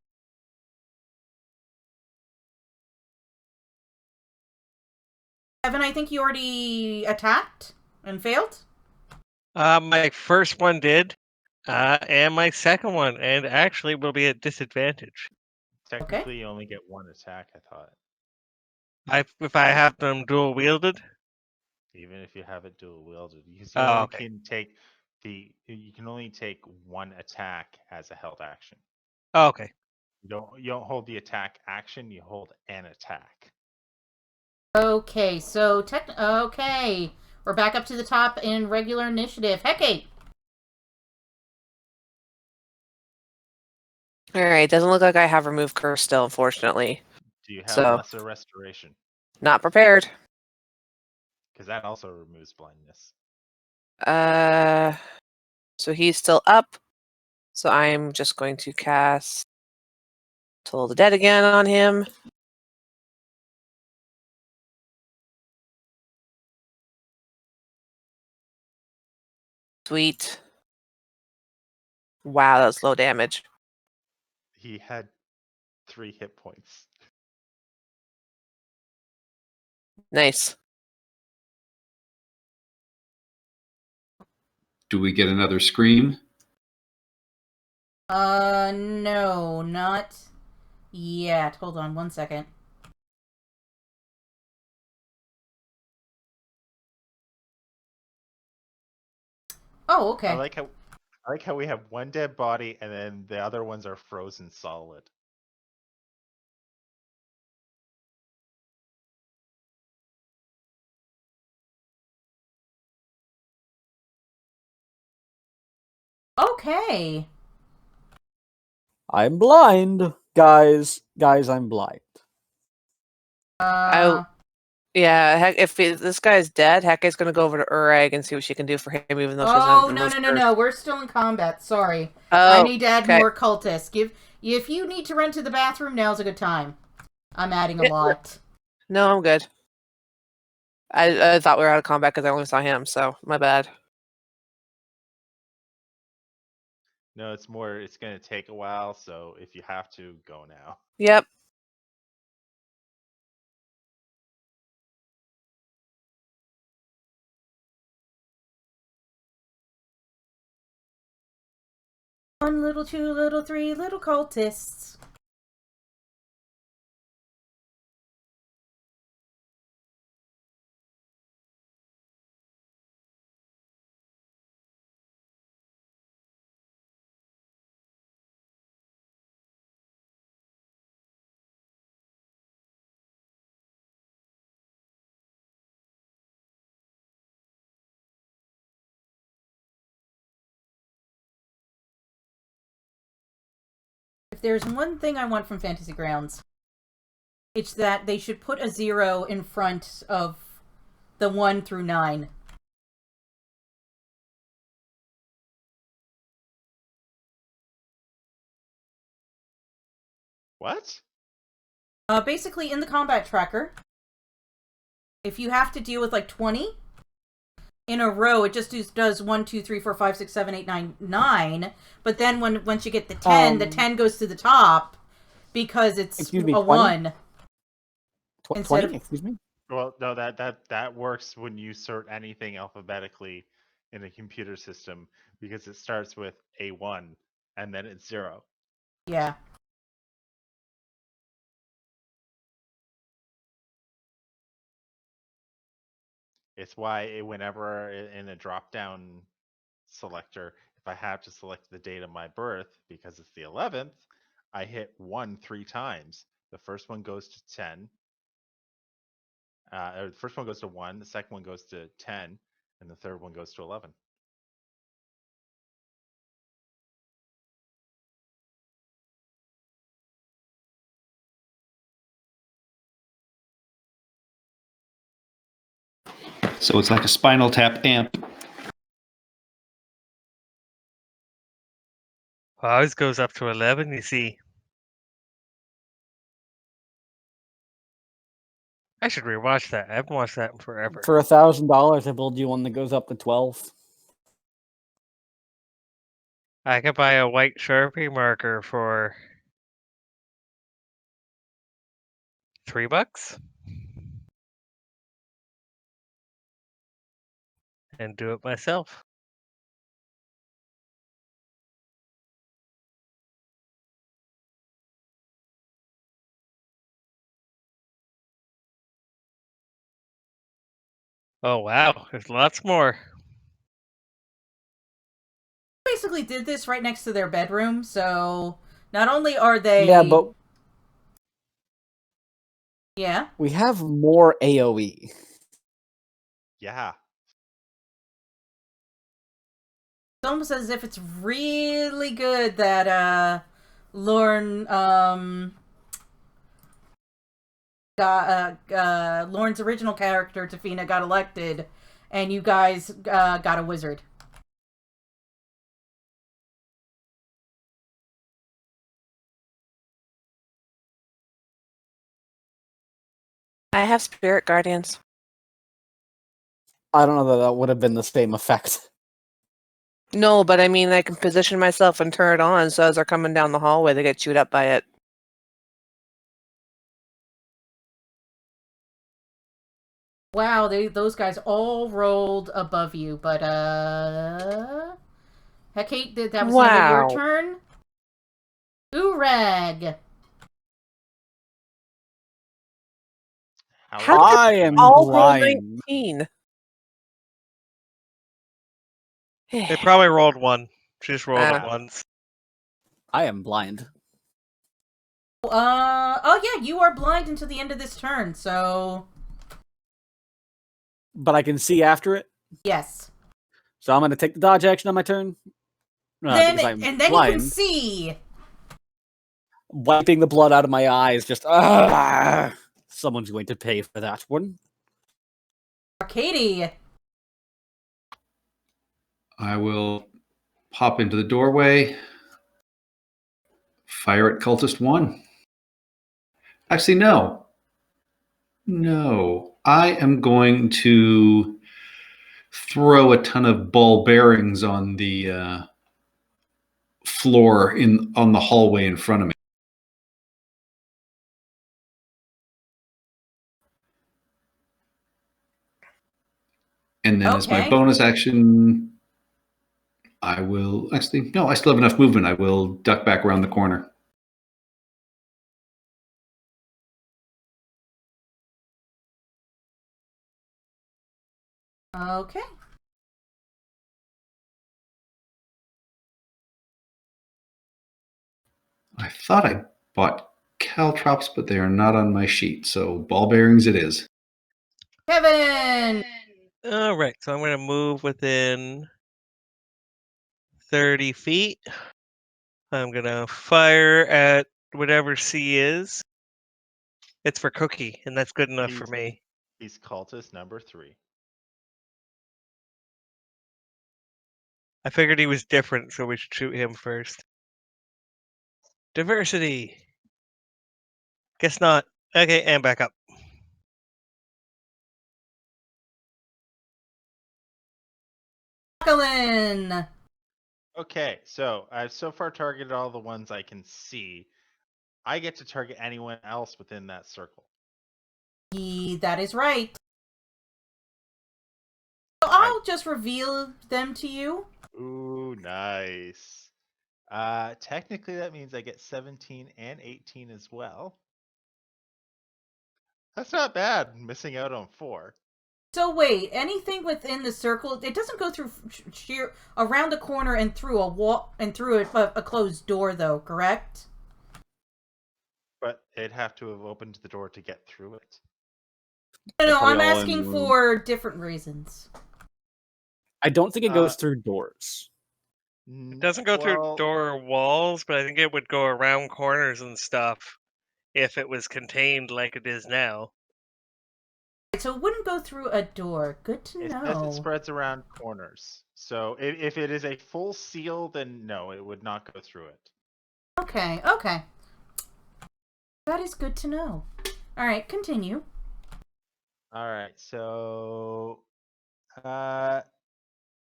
Evan, I think you already attacked and failed. My first one did, and my second one, and actually will be at disadvantage. Technically, you only get one attack, I thought. If I have them dual wielded. Even if you have it dual wielded. Because Oh, okay. you can only take one attack as a held action. Oh, okay. You don't hold the attack action, you hold an attack. Okay, so okay. We're back up to the top in regular initiative. Hecate. Alright, doesn't look like I have remove curse still, unfortunately. Do you have So- lesser restoration? Not prepared. Because that also removes blindness. So he's still up. So I'm just going to cast Toll the Dead again on him. Sweet. Wow, that was low damage. He had 3 hit points. Nice. Do we get another scream? No, not yet. Hold on 1 second. Oh, okay. I like how we have one dead body and then the other ones are frozen solid. Okay. I'm blind, guys. Guys, I'm blind. Yeah, heck, if this guy's dead, Heke's gonna go over to Urag and see what she can do for him, even though she doesn't have Oh, no, remove no, no, curse. no. We're still in combat. Sorry. Oh, I need to add okay. more cultists. If you need to run to the bathroom, now's a good time. I'm adding a lot. No, I'm good. I thought we were out of combat because I only saw him, so my bad. No, it's going to take a while, so if you have to, go now. Yep. One little, two little, three little cultists. If there's one thing I want from Fantasy Grounds, it's that they should put a 0 in front of the 1 through 9. What? Basically, in the combat tracker, if you have to deal with like 20 in a row, it just does 1, 2, 3, 4, 5, 6, 7, 8, 9, 9. But then once you get the 10, the 10 goes to the top because it's Excuse me, a 20? 1. Instead 20? of- Excuse me? Well, no, that works when you sort anything alphabetically in a computer system because it starts with a 1 and then it's 0. Yeah. It's why whenever in a drop-down selector, if I have to select the date of my birth because it's the 11th, I hit 1 3 times. The first one goes to 10. Or the first one goes to 1, the second one goes to 10, and the third one goes to 11. So it's like a Spinal Tap amp. Well, ours goes up to 11, you see. I should rewatch that. I haven't watched that in forever. For $1,000, I build you one that goes up to 12. I could buy a white Sharpie marker for $3 and do it myself. Oh wow, there's lots more. Basically did this right next to their bedroom, so not only are they... Yeah, but Yeah? we have more AoE. Yeah. It's almost as if it's really good that, Lorne, Lorne's original character, Tafina, got elected, and you guys, got a wizard. I have spirit guardians. I don't know that that would have been the same effect. No, but I mean, I can position myself and turn it on, so as they're coming down the hallway, they get chewed up by it. Wow, those guys all rolled above you, but, Hecate, that was the end of your Wow. turn? Urag! How However, did I am all roll blind. 19? They probably rolled one. Just rolled it Ah. once. I am blind. Oh yeah, you are blind until the end of this turn, so... But I can see after it. Yes. So I'm going to take the dodge action on my turn. Then, Because I'm and then blind. you can see! Wiping the blood out of my eyes. Just, someone's going to pay for that one. Katie! I will pop into the doorway, fire at cultist 1. Actually, no. No. I am going to throw a ton of ball bearings on the floor on the hallway in front of me. And then as my Okay. bonus action, I will actually, no, I still have enough movement. I will duck back around the corner. Okay. I thought I bought caltrops, but they are not on my sheet. So ball bearings it is. Kevin! Alright, so I'm going to move within 30 feet. I'm going to fire at whatever C is. It's for Cookie, and that's good enough for me. he's cultist number 3. I figured he was different, so we should shoot him first. Diversity! Guess not. Okay, and back up. Jacqueline! Okay, so I've so far targeted all the ones I can see. I get to target anyone else within that circle. That is right. So I'll just reveal them to you. Ooh, nice. Technically that means I get 17 and 18 as well. That's not bad, missing out on 4. So wait, anything within the circle, it doesn't go through sheer around a corner and through a wall and through a closed door, though, correct? But it'd have to have opened the door to get through it. No, probably I'm all in asking room. for different reasons. I don't think it goes through doors. It doesn't go through door or walls, but I think it would go around corners and stuff if it was contained like it is now. So it wouldn't go through a door. Good to It says know. it spreads around corners. So if it is a full seal, then no, it would not go through it. Okay. That is good to know. Alright, continue. All right, so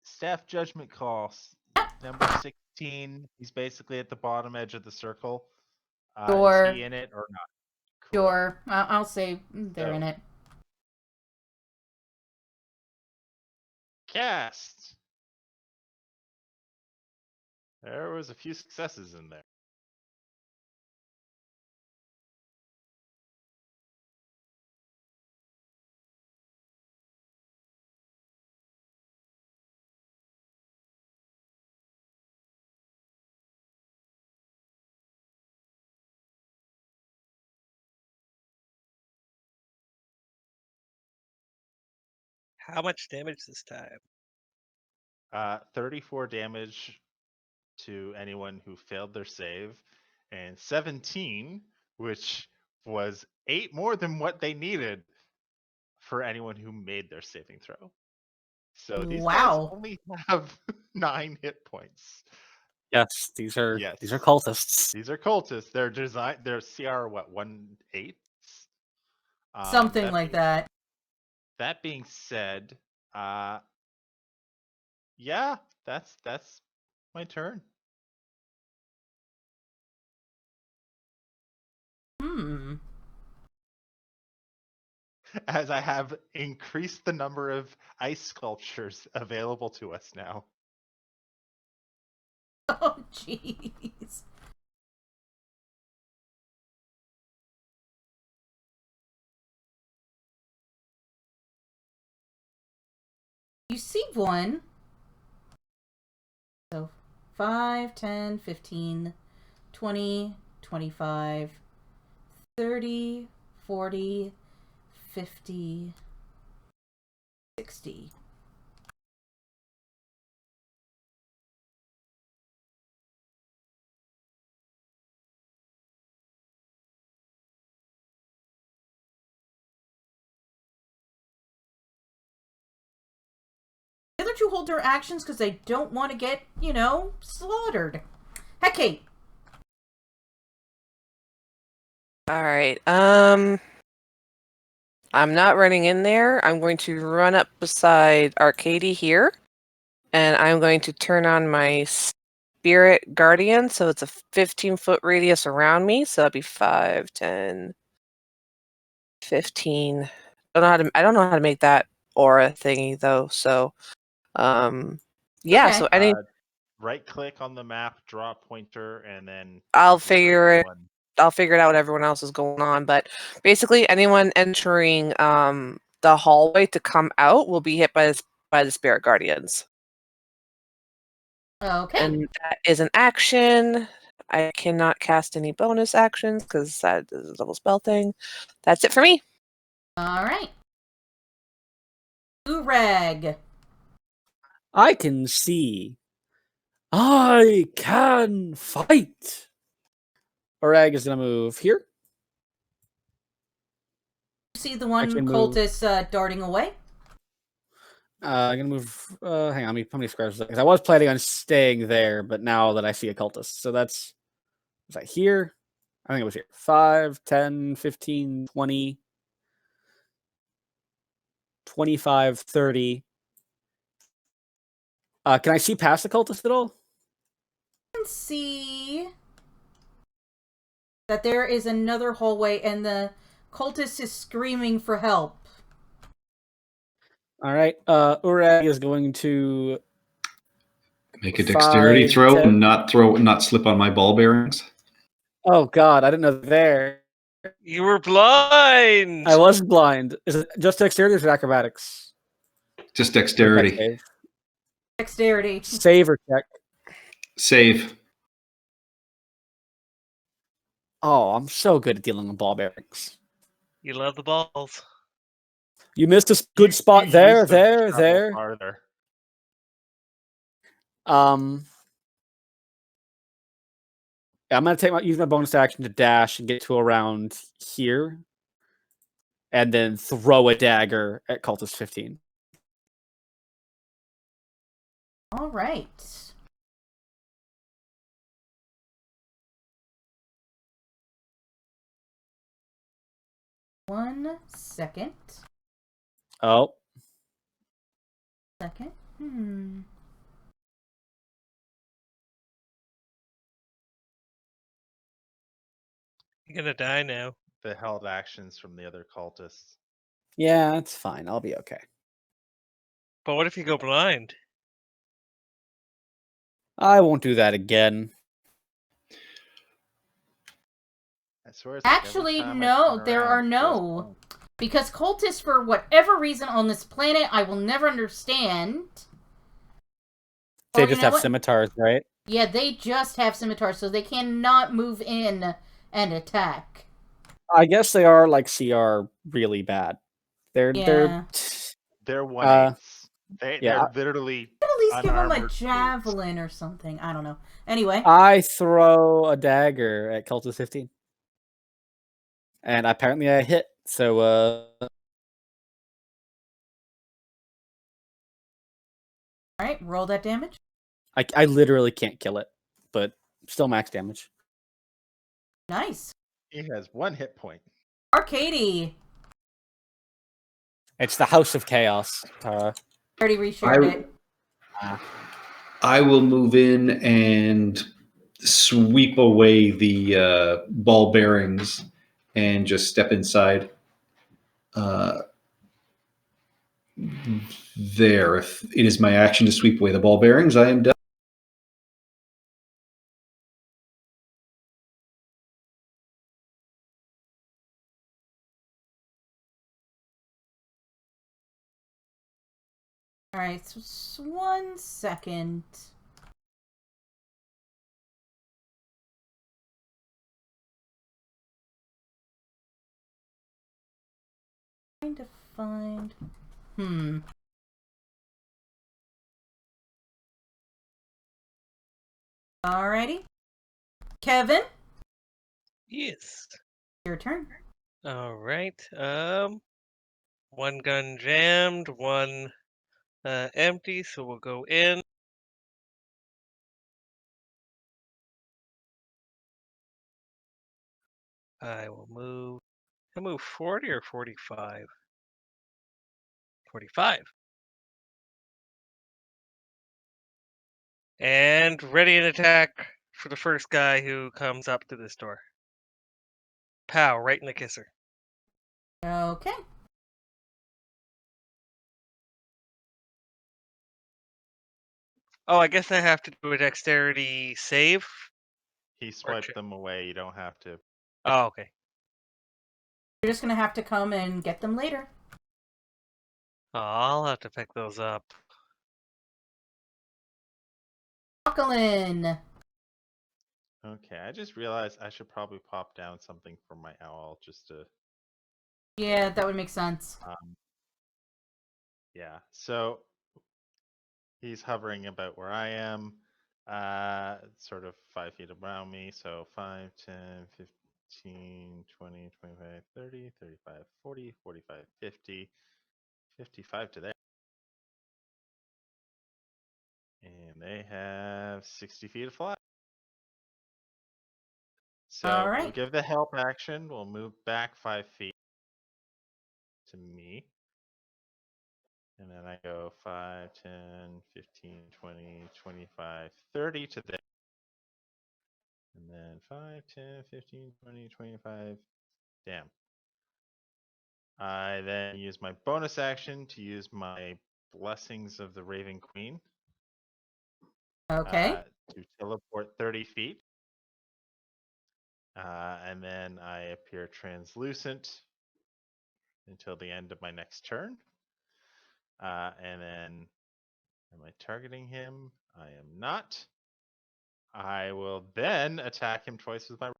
staff judgment calls. Number 16. He's basically at the bottom edge of the circle. Is Sure. he in it or not? Cool. Sure. I'll say they're in So- it. Cast. There was a few successes in there. How much damage this time? 34 damage to anyone who failed their save, and 17, which was 8 more than what they needed for anyone who made their saving throw. So these guys Wow. only have 9 hit points. Yes, these are Yes. cultists. These are cultists. Their CR what 1/8? Something like that. That being said, yeah, that's my turn. Hmm. As I have increased the number of ice sculptures available to us now. Oh, jeez. You see one. So 5, 10, 15, 20, 25, 30, 40, 50, 60. The other two hold their actions because they don't want to get, slaughtered. Hecate. All right. I'm not running in there. I'm going to run up beside Arcady here, and I'm going to turn on my Spirit Guardian, so it's a 15-foot radius around me. So that'd be 5, 10, 15. I don't know how to make that aura thingy though. So, yeah. Okay. So any, Right click on the map, draw a pointer, and then I'll you can figure it. one. I'll figure it out what everyone else is going on. But basically, anyone entering the hallway to come out will be hit by the Spirit Guardians. Okay. And that is an action. I cannot cast any bonus actions because that is a double spell thing. That's it for me. All right. Urag. I can see. I can fight. Orag is gonna move here. You see the one Actually move. cultist darting away? I'm gonna move. Hang on, how many squares? Because I was planning on staying there, but now that I see a cultist, so that's. Was that here? I think it was here. 5, 10, 15, 20, 25, 30. Can I see past the cultist at all? You can see that there is another hallway and the cultist is screaming for help. All right. Urag is going to Make a dexterity 5, throw 10. and not slip on my ball bearings. Oh God, I didn't know there. You were blind. I was blind. Is it just dexterity or is it acrobatics? Just Or dex dexterity. save? Dexterity. Save or check? Save. Oh, I'm so good at dealing with ball bearings. You love the balls. You missed a good spot You there, use them to there, travel there. farther. I'm gonna use my bonus action to dash and get to around here, and then throw a dagger at cultist 15. All right. One second. Oh, Second. You're gonna die now. The held actions from the other cultists. yeah, it's fine. I'll be okay. But what if you go blind? I won't do that again. I swear it's like every Actually, time I no, turn there around, are it goes no. blank. Because cultists, for whatever reason on this planet, I will never understand. They Or, you just know have what? scimitars, right? Yeah, they just have scimitars, so they cannot move in and attack. I guess they are like CR really bad. They're Yeah. They're 1/8s. They're yeah. literally At least give them a unarmored javelin or something. I don't know. Anyway. I throw a dagger at Cultist 15. And apparently I hit, so Alright, roll that damage. I literally can't kill it, but still max damage. Nice. He has 1 hit point. Arcady. It's the House of Chaos, Tara. Already reshared it. I will move in and sweep away the ball bearings and just step inside. There. If it is my action to sweep away the ball bearings, I am done. Alright, so 1 second. Trying to find. Alrighty. Kevin, Yes. your turn. All right. One gun jammed, one empty. So we'll go in. I will move. I move 40 or 45. 45. And ready an attack for the first guy who comes up to this door. Pow! Right in the kisser. Okay. Oh, I guess I have to do a dexterity save. He Or swiped check. them away. You don't have to. Oh, okay. You're just gonna have to come and get them later. Oh, I'll have to pick those up. Lachlan. Okay, I just realized I should probably pop down something for my owl just to. Yeah, that would make sense. Yeah, so he's hovering about where I am, sort of 5 feet around me. So 5, 10, 15, 20, 25, 30, 35, 40, 45, 50, 55 to there. And they have 60 feet of fly. So All we'll right. give the help action. We'll move back 5 feet to me. And then I go 5, 10, 15, 20, 25, 30 to there. And then 5, 10, 15, 20, 25. Damn. I then use my bonus action to use my Blessings of the Raven Queen Okay. to teleport 30 feet. And then I appear translucent until the end of my next turn. And then, am I targeting him? I am not. I will then attack him twice with my.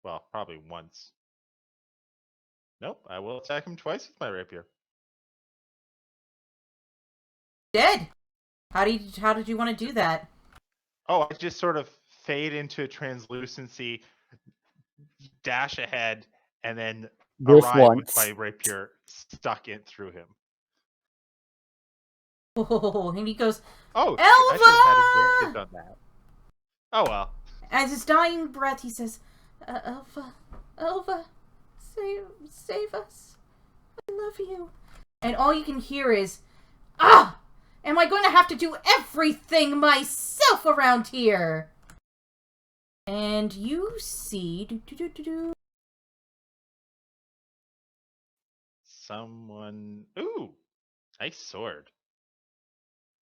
Well, probably once. Nope, I will attack him twice with my rapier. Dead. How did you want to do that? Oh, I just sort of fade into translucency, dash ahead, and then This arrive with once. my rapier stuck in through him. Oh, and he goes, Oh, shoot, I should have had Elva! advantage on that. Oh well. As his dying breath, he says, Elva, save us. I love you. And all you can hear is, "Ah! Am I going to have to do everything myself around here?" And you see... Someone. Ooh, nice sword.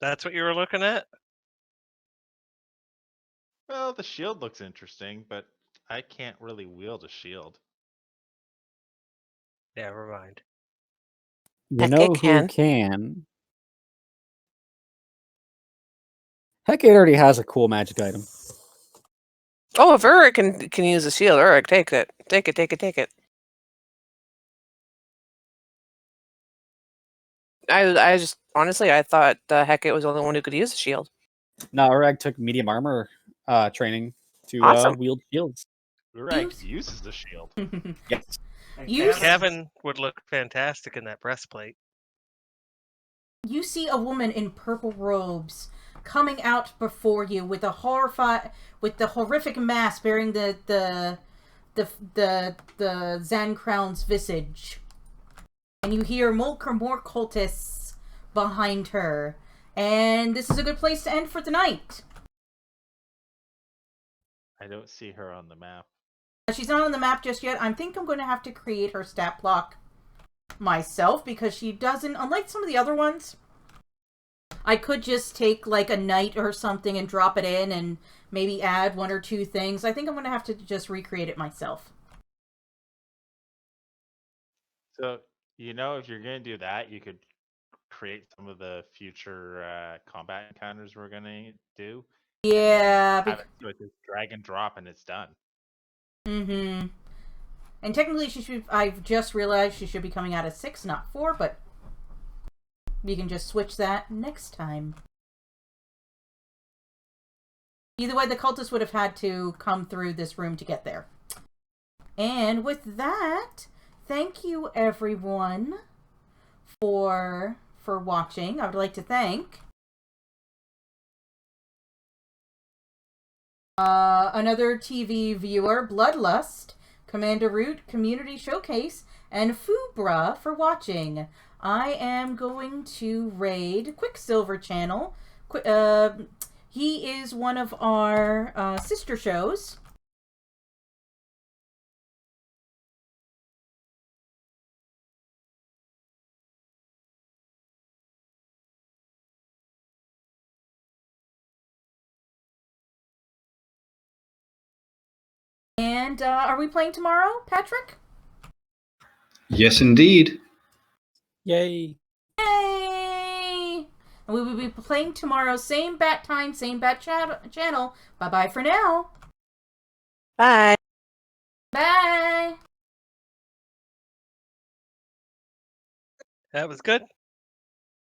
That's what you were looking at? Well, the shield looks interesting, but I can't really wield a shield. Never mind. You Heck, know it who can. can? Heck, it already has a cool magic item. Oh, if Uruk can use a shield, Uruk, take it. Take it, take it, take it. I just, honestly, I thought Hecate was the only one who could use a shield. No, Urag took medium armor training to Awesome. wield shields. Urag uses the shield. Yes. And You- Kevin would look fantastic in that breastplate. You see a woman in purple robes coming out before you with the horrific mask bearing the Zan Crown's visage. And you hear more cultists behind her. And this is a good place to end for tonight. I don't see her on the map. She's not on the map just yet. I think I'm going to have to create her stat block myself because she doesn't, unlike some of the other ones, I could just take like a knight or something and drop it in and maybe add one or two things. I think I'm going to have to just recreate it myself. So, if you're going to do that, you could create some of the future combat encounters we're going to do. Yeah. Have it so it's just drag and drop and it's done. Mm-hmm. And technically she should, I've just realized she should be coming out at 6, not 4, but we can just switch that next time. Either way, the cultists would have had to come through this room to get there. And with that, thank you everyone for watching. I would like to thank another TV viewer, Bloodlust, Commander Root, Community Showcase, and Fubra for watching. I am going to raid Quicksilver Channel. He is one of our sister shows. And are we playing tomorrow, Patrick? Yes, indeed. Yay. Yay! And we will be playing tomorrow, same bat time, same bat channel. Bye-bye for now. Bye. Bye! That was good.